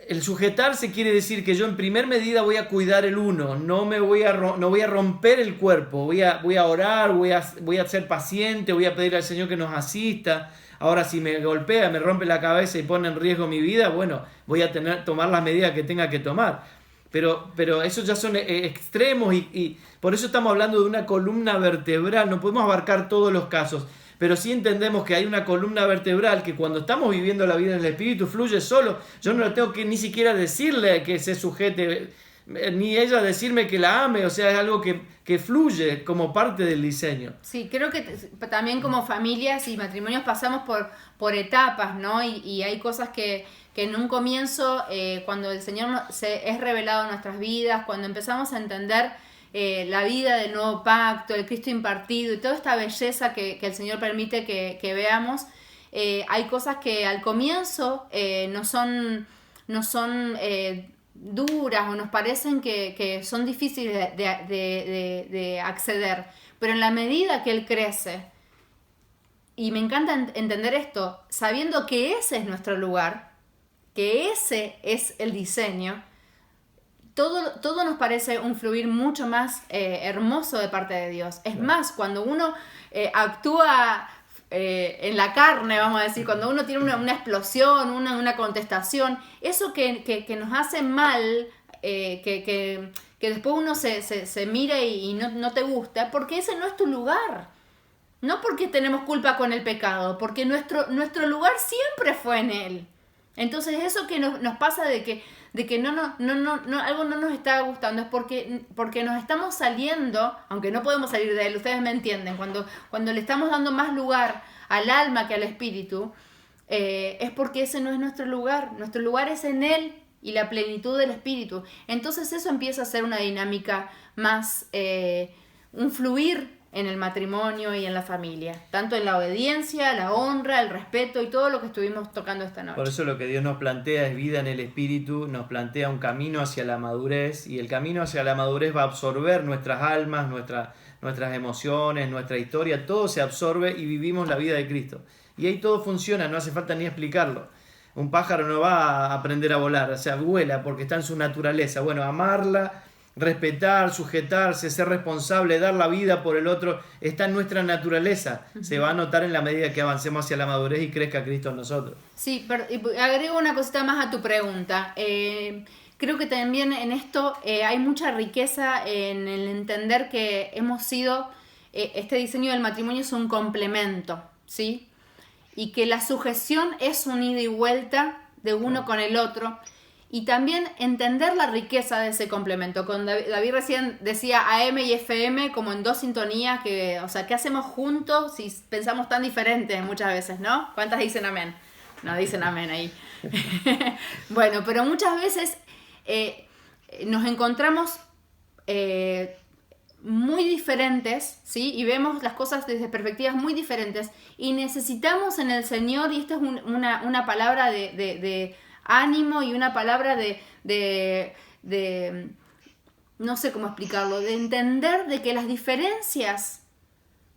el sujetarse quiere decir que yo en primer medida voy a cuidar el uno, no voy a romper el cuerpo, voy a orar, voy a ser paciente, voy a pedir al Señor que nos asista. Ahora si me golpea, me rompe la cabeza y pone en riesgo mi vida, bueno, voy a tomar las medidas que tenga que tomar. Pero esos ya son extremos y por eso estamos hablando de una columna vertebral, no podemos abarcar todos los casos. Pero sí entendemos que hay una columna vertebral que cuando estamos viviendo la vida en el Espíritu fluye solo. Yo no le tengo que ni siquiera decirle que se sujete, ni ella decirme que la ame. O sea, es algo que fluye como parte del diseño. Sí, creo que también como familias y matrimonios pasamos por etapas, ¿no? Y hay cosas que en un comienzo, cuando el Señor es revelado en nuestras vidas, cuando empezamos a entender la vida del nuevo pacto, el Cristo impartido y toda esta belleza que el Señor permite que veamos, hay cosas que al comienzo no son duras o nos parecen que son difíciles de acceder, pero en la medida que Él crece, y me encanta entender esto, sabiendo que ese es nuestro lugar, que ese es el diseño, todo nos parece un fluir mucho más hermoso de parte de Dios. Es más, cuando uno actúa en la carne, vamos a decir, cuando uno tiene una explosión, una contestación, eso que nos hace mal, que después uno se mira y no te gusta, porque ese no es tu lugar. No porque tenemos culpa con el pecado, porque nuestro lugar siempre fue en Él. Entonces eso que nos pasa de que algo no nos está gustando es porque nos estamos saliendo, aunque no podemos salir de Él, ustedes me entienden, cuando le estamos dando más lugar al alma que al espíritu, es porque ese no es nuestro lugar es en Él y la plenitud del espíritu. Entonces eso empieza a ser una dinámica más, un fluir en el matrimonio y en la familia, tanto en la obediencia, la honra, el respeto y todo lo que estuvimos tocando esta noche. Por eso lo que Dios nos plantea es vida en el espíritu, nos plantea un camino hacia la madurez, y el camino hacia la madurez va a absorber nuestras almas, nuestras emociones, nuestra historia, todo se absorbe y vivimos la vida de Cristo. Y ahí todo funciona, no hace falta ni explicarlo. Un pájaro no va a aprender a volar, o sea, vuela porque está en su naturaleza. Bueno, amarla, respetar, sujetarse, ser responsable, dar la vida por el otro, está en nuestra naturaleza. Se va a notar en la medida que avancemos hacia la madurez y crezca Cristo en nosotros. Sí, pero agrego una cosita más a tu pregunta. Creo que también en esto hay mucha riqueza en el entender que hemos sido, este diseño del matrimonio es un complemento, ¿sí? Y que la sujeción es un ida y vuelta de uno con el otro. Y también entender la riqueza de ese complemento. Cuando David recién decía AM y FM como en dos sintonías, o sea, ¿qué hacemos juntos si pensamos tan diferentes muchas veces, no? ¿Cuántas dicen amén? No dicen amén ahí. Bueno, pero muchas veces nos encontramos muy diferentes, ¿sí? Y vemos las cosas desde perspectivas muy diferentes. Y necesitamos en el Señor, y esta es una palabra de ánimo y una palabra de no sé cómo explicarlo, de entender de que las diferencias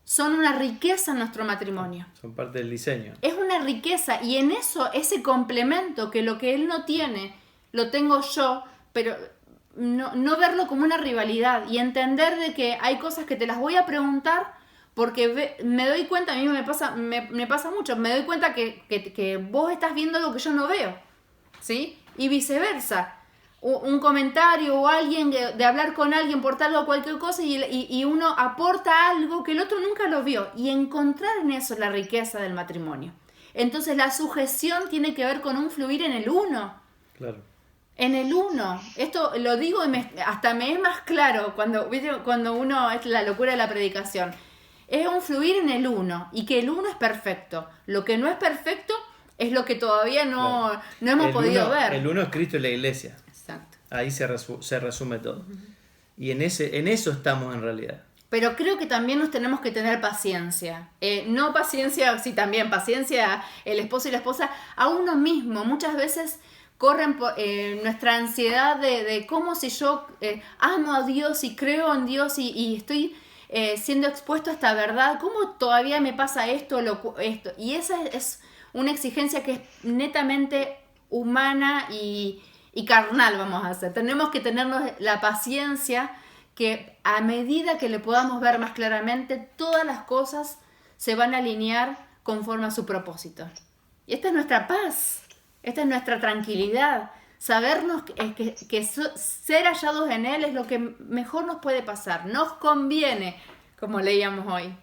son una riqueza en nuestro matrimonio. Son parte del diseño. Es una riqueza, y en eso, ese complemento, que lo que él no tiene, lo tengo yo, pero no verlo como una rivalidad, y entender de que hay cosas que te las voy a preguntar porque me doy cuenta, a mí me pasa mucho, me doy cuenta que vos estás viendo algo que yo no veo. ¿Sí? Y viceversa, un comentario o alguien de hablar con alguien por tal o cualquier cosa y uno aporta algo que el otro nunca lo vio, y encontrar en eso la riqueza del matrimonio. Entonces la sujeción tiene que ver con un fluir en el uno. Claro. En el uno. Esto lo digo y hasta me es más claro cuando uno, es la locura de la predicación. Es un fluir en el uno, y que el uno es perfecto. Lo que no es perfecto es lo que todavía no hemos podido ver. El uno es Cristo y la iglesia. Exacto. Ahí se resume todo. Y en eso estamos en realidad. Pero creo que también nos tenemos que tener paciencia. No paciencia, sí, también paciencia, el esposo y la esposa, a uno mismo. Muchas veces corren por nuestra ansiedad de cómo, si yo amo a Dios y creo en Dios y estoy siendo expuesto a esta verdad, ¿cómo todavía me pasa esto? Y esa es una exigencia que es netamente humana y carnal, vamos a hacer. Tenemos que tenernos la paciencia, que a medida que le podamos ver más claramente, todas las cosas se van a alinear conforme a su propósito. Y esta es nuestra paz, esta es nuestra tranquilidad. Sabernos que ser hallados en Él es lo que mejor nos puede pasar. Nos conviene, como leíamos hoy.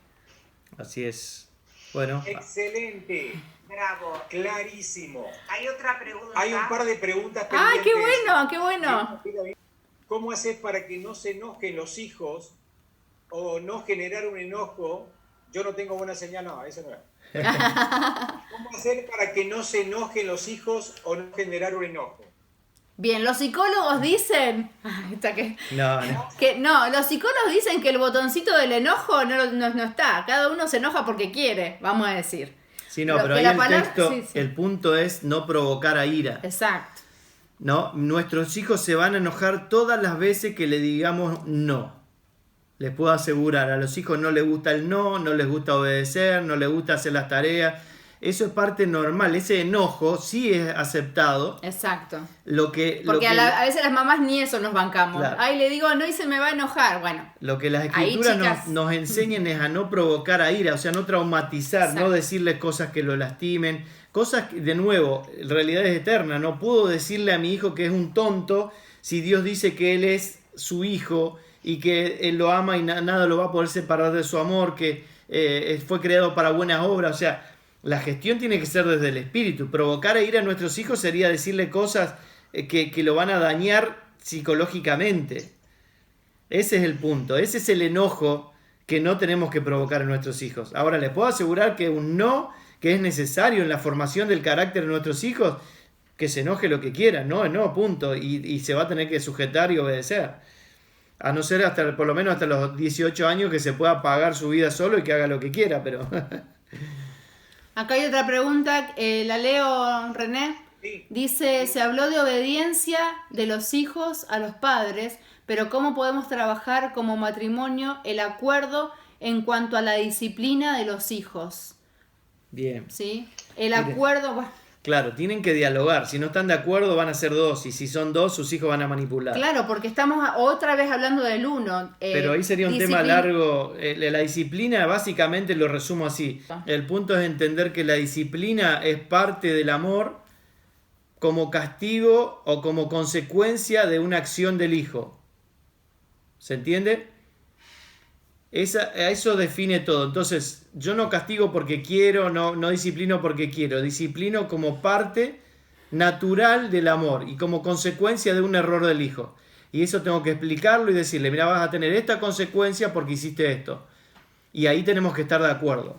Así es. Bueno. Excelente. Bravo. Clarísimo. Hay otra pregunta. Hay un par de preguntas ¡Ah, pendientes. qué bueno! ¿Cómo haces para que no se enojen los hijos o no generar un enojo? Yo no tengo buena señal, no, eso no es. ¿Cómo hacer para que no se enojen los hijos o no generar un enojo? Bien, los psicólogos dicen... los psicólogos dicen que el botoncito del enojo no está. Cada uno se enoja porque quiere, vamos a decir. Sí, no, pero ahí el punto es no provocar a ira. Exacto. No, nuestros hijos se van a enojar todas las veces que le digamos no. Les puedo asegurar, a los hijos no les gusta el no les gusta obedecer, no les gusta hacer las tareas. Eso es parte normal, ese enojo sí es aceptado. Exacto. Porque a veces las mamás ni eso nos bancamos. Claro. Ay, le digo no y se me va a enojar. Bueno. Lo que las escrituras ahí, nos enseñan es a no provocar a ira, o sea, no traumatizar, exacto, no decirles cosas que lo lastimen. Cosas que, de nuevo, realidad es eterna. No puedo decirle a mi hijo que es un tonto si Dios dice que él es su hijo y que él lo ama y nada lo va a poder separar de su amor, que fue creado para buenas obras. O sea, la gestión tiene que ser desde el espíritu. Provocar a ira a nuestros hijos sería decirle cosas que lo van a dañar psicológicamente. Ese es el punto. Ese es el enojo que no tenemos que provocar a nuestros hijos. Ahora, les puedo asegurar que un no que es necesario en la formación del carácter de nuestros hijos, que se enoje lo que quiera, no, punto, y se va a tener que sujetar y obedecer. A no ser hasta por lo menos hasta los 18 años que se pueda pagar su vida solo y que haga lo que quiera, pero... Acá hay otra pregunta, la leo, René. Sí. Dice, se habló de obediencia de los hijos a los padres, pero ¿cómo podemos trabajar como matrimonio el acuerdo en cuanto a la disciplina de los hijos? Bien. ¿Sí? El Mire. acuerdo... bueno, Claro, tienen que dialogar. Si no están de acuerdo van a ser dos. Y si son dos, sus hijos van a manipular. claro, porque estamos otra vez hablando del uno. Pero ahí sería un tema largo. La disciplina, básicamente lo resumo así. El punto es entender que la disciplina es parte del amor como castigo o como consecuencia de una acción del hijo. ¿Se entiende? Eso define todo. Entonces, yo no castigo porque quiero, no disciplino porque quiero. Disciplino como parte natural del amor y como consecuencia de un error del hijo. Y eso tengo que explicarlo y decirle, mira, vas a tener esta consecuencia porque hiciste esto. Y ahí tenemos que estar de acuerdo.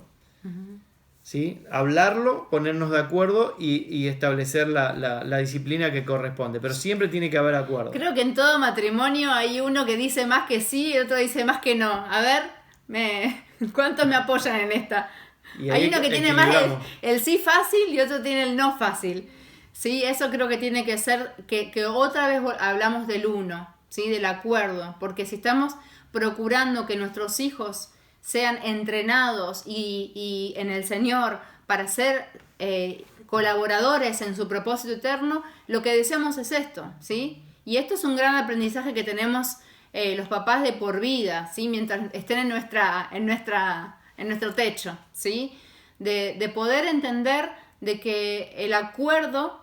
¿Sí? Hablarlo, ponernos de acuerdo y establecer la disciplina que corresponde. Pero siempre tiene que haber acuerdo. Creo que en todo matrimonio hay uno que dice más que sí y otro dice más que no. A ver, ¿cuántos me apoyan en esta? Y ahí Hay uno que tiene más equilibramos. el sí fácil y otro tiene el no fácil. Sí, eso creo que tiene que ser, que otra vez hablamos del uno, ¿sí? Del acuerdo. Porque si estamos procurando que nuestros hijos sean entrenados y en el Señor para ser colaboradores en su propósito eterno, lo que deseamos es esto, ¿sí? Y esto es un gran aprendizaje que tenemos los papás de por vida, ¿sí? Mientras estén en nuestro techo, ¿sí? De poder entender de que el acuerdo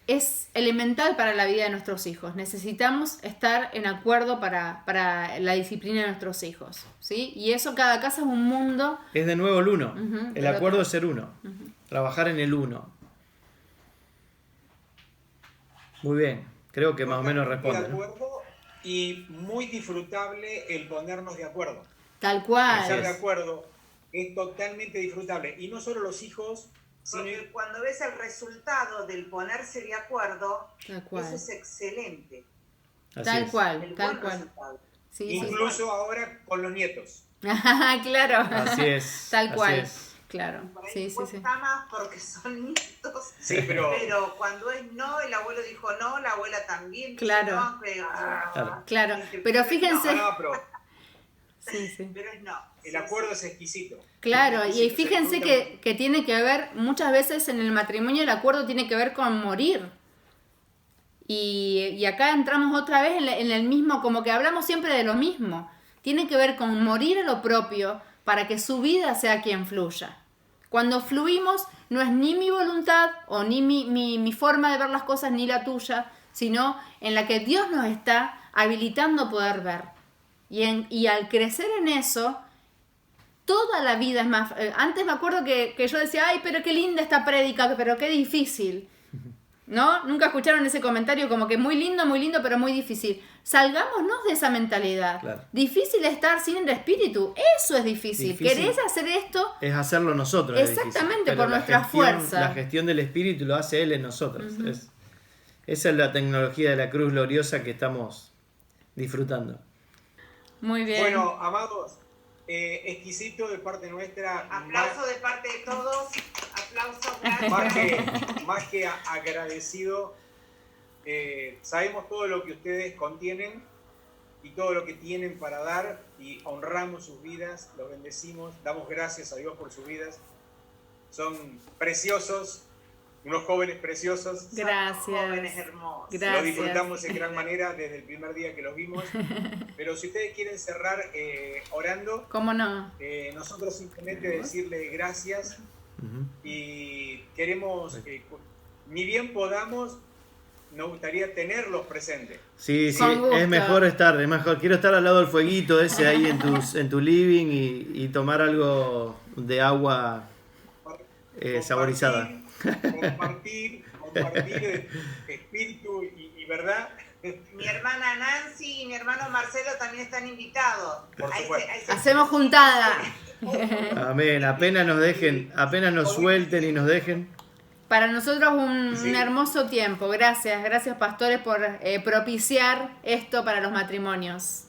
es elemental para la vida de nuestros hijos. Necesitamos estar en acuerdo para la disciplina de nuestros hijos, ¿sí? Y eso, cada casa es un mundo. Es de nuevo el uno. Ujú, El acuerdo es ser uno. Trabajar en el uno. Muy bien. Creo que más o menos responde, De ¿no? acuerdo y muy disfrutable el ponernos de acuerdo. Tal Estar cual. de acuerdo es totalmente disfrutable. Y no solo los hijos, sino Porque cuando ves el resultado del ponerse de acuerdo, Tal cual. eso es excelente. Así Tal es. cual, El tal buen cual. resultado. Sí, sí. incluso ahora con los nietos. Claro. Así es. Tal así cual. es. Claro. Por ahí Sí, sí, cuesta sí. más porque son nietos. Sí, pero Pero cuando es no, el abuelo dijo no, la abuela también dice Claro. no, pero, Claro. Pero Pero fíjense. no, pero Sí, sí. pero es no. el acuerdo es exquisito. Claro, y Sí, fíjense se que tiene que ver, muchas veces en el matrimonio el acuerdo tiene que ver con morir. Y acá entramos otra vez en el mismo, como que hablamos siempre de lo mismo. Tiene que ver con morir a lo propio para que su vida sea quien fluya. Cuando fluimos no es ni mi voluntad o ni mi forma de ver las cosas ni la tuya, sino en la que Dios nos está habilitando a poder ver. Y al crecer en eso, toda la vida es más... antes me acuerdo que yo decía, ay, pero qué linda esta prédica, pero qué difícil. ¿No? Nunca escucharon ese comentario como que muy lindo, pero muy difícil. Salgámonos de esa mentalidad. Claro. Difícil estar sin el espíritu. Eso es difícil. Difícil. ¿Querés hacer esto? Es hacerlo nosotros. es difícil. Exactamente, Pero por la nuestra fuerza. La gestión del espíritu lo hace Él en nosotros. Esa es la tecnología de la cruz gloriosa que estamos disfrutando. Muy bien. Bueno, amados, exquisito de parte nuestra. Aplauso de parte de todos. Aplauso, gracias. Más que agradecido. Sabemos todo lo que ustedes contienen y todo lo que tienen para dar y honramos sus vidas, los bendecimos, damos gracias a Dios por sus vidas. Son preciosos, unos jóvenes preciosos. Gracias. Jóvenes hermosos. Gracias. Lo disfrutamos en gran manera desde el primer día que los vimos. Pero si ustedes quieren cerrar orando, ¿Cómo no? nosotros simplemente decirle gracias y queremos, ni bien podamos, nos gustaría tenerlos presentes. Sí, sí, Con gusto. es mejor estar, es mejor. Quiero estar al lado del fueguito ese ahí en tu living y tomar algo de agua saborizada. Compartir espíritu y verdad. Mi hermana Nancy y mi hermano Marcelo también están invitados. Por Ahí supuesto. se- Hacemos juntada. Amén, apenas nos suelten y nos dejen. Para nosotros un Sí. hermoso tiempo. Gracias pastores por propiciar esto para los matrimonios.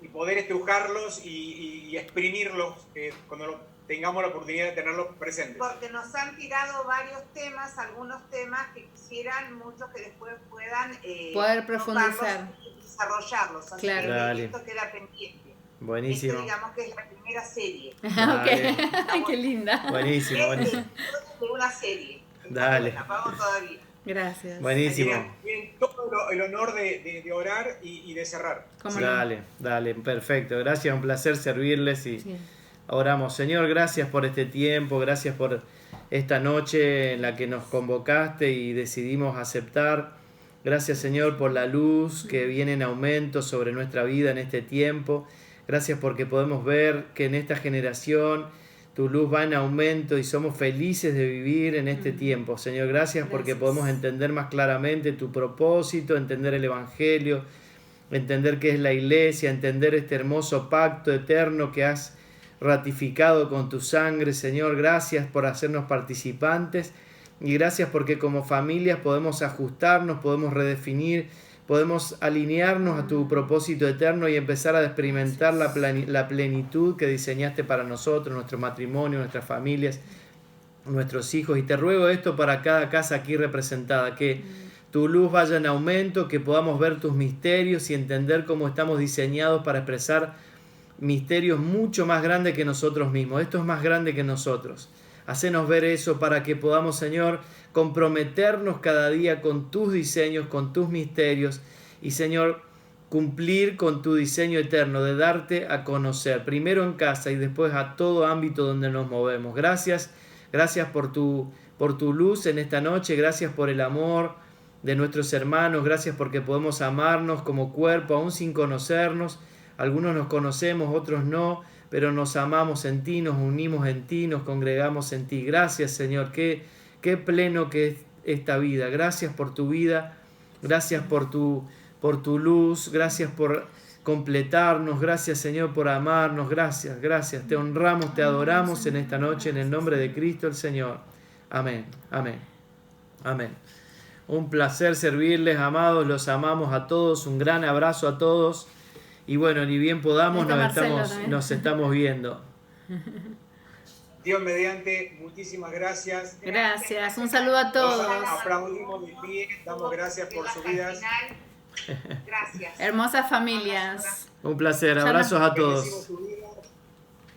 Y poder estrujarlos y exprimirlos cuando tengamos la oportunidad de tenerlos presentes. Porque nos han tirado varios temas, algunos temas que quisieran muchos que después puedan Poder profundizar. tocarlos y desarrollarlos. Así Claro. que Dale. esto queda pendiente. Buenísimo. Esto digamos que es la primera serie. Dale. Ok. Ay, qué linda. Buenísimo, buenísimo. De una serie. Dale. La pago todavía. Gracias. Buenísimo. Tienen todo el honor de orar y de cerrar. ¿Cómo no? Dale, perfecto. Gracias, un placer servirles y Sí. oramos. Señor, gracias por este tiempo, gracias por esta noche en la que nos convocaste y decidimos aceptar. Gracias, Señor, por la luz que viene en aumento sobre nuestra vida en este tiempo. Gracias porque podemos ver que en esta generación tu luz va en aumento y somos felices de vivir en este tiempo. Señor, gracias porque podemos entender más claramente tu propósito, entender el Evangelio, entender qué es la iglesia, entender este hermoso pacto eterno que has ratificado con tu sangre. Señor, gracias por hacernos participantes y gracias porque como familias podemos ajustarnos, podemos redefinir, podemos alinearnos a tu propósito eterno y empezar a experimentar la plenitud que diseñaste para nosotros, nuestro matrimonio, nuestras familias, nuestros hijos. Y te ruego esto para cada casa aquí representada, que tu luz vaya en aumento, que podamos ver tus misterios y entender cómo estamos diseñados para expresar misterios mucho más grandes que nosotros mismos. Esto es más grande que nosotros. Hacenos ver eso para que podamos, Señor, comprometernos cada día con tus diseños, con tus misterios y, Señor, cumplir con tu diseño eterno de darte a conocer, primero en casa y después a todo ámbito donde nos movemos. Gracias por tu luz en esta noche, gracias por el amor de nuestros hermanos, gracias porque podemos amarnos como cuerpo aún sin conocernos. Algunos nos conocemos, otros no, pero nos amamos en ti, nos unimos en ti, nos congregamos en ti. Gracias, Señor, qué pleno que es esta vida. Gracias por tu vida, gracias por tu luz, gracias por completarnos, gracias, Señor, por amarnos, gracias. Te honramos, te adoramos en esta noche en el nombre de Cristo el Señor. Amén. Un placer servirles, amados, los amamos a todos, un gran abrazo a todos. Y bueno, ni bien podamos, nos estamos viendo. Dios mediante, muchísimas gracias. Gracias. Un saludo a Nos todos. aplaudimos de pie, damos gracias por sus vidas. Gracias. Hermosas familias. Un placer, Ya abrazos a Bendecimos todos. tu vida,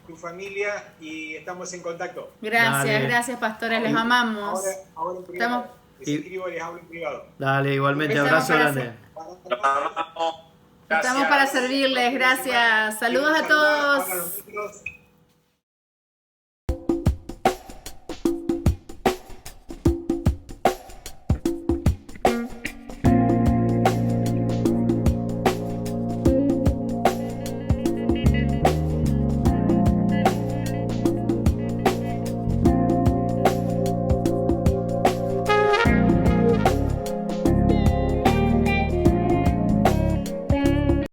tu familia y estamos en contacto. Gracias, Dale. pastores, les amamos. Ahora en privado. Estamos- Les escribo y les hablo en privado. Dale, igualmente, Estamos abrazo para grande. Los amamos. Estamos Gracias. para servirles, gracias. Saludos a todos. Para nosotros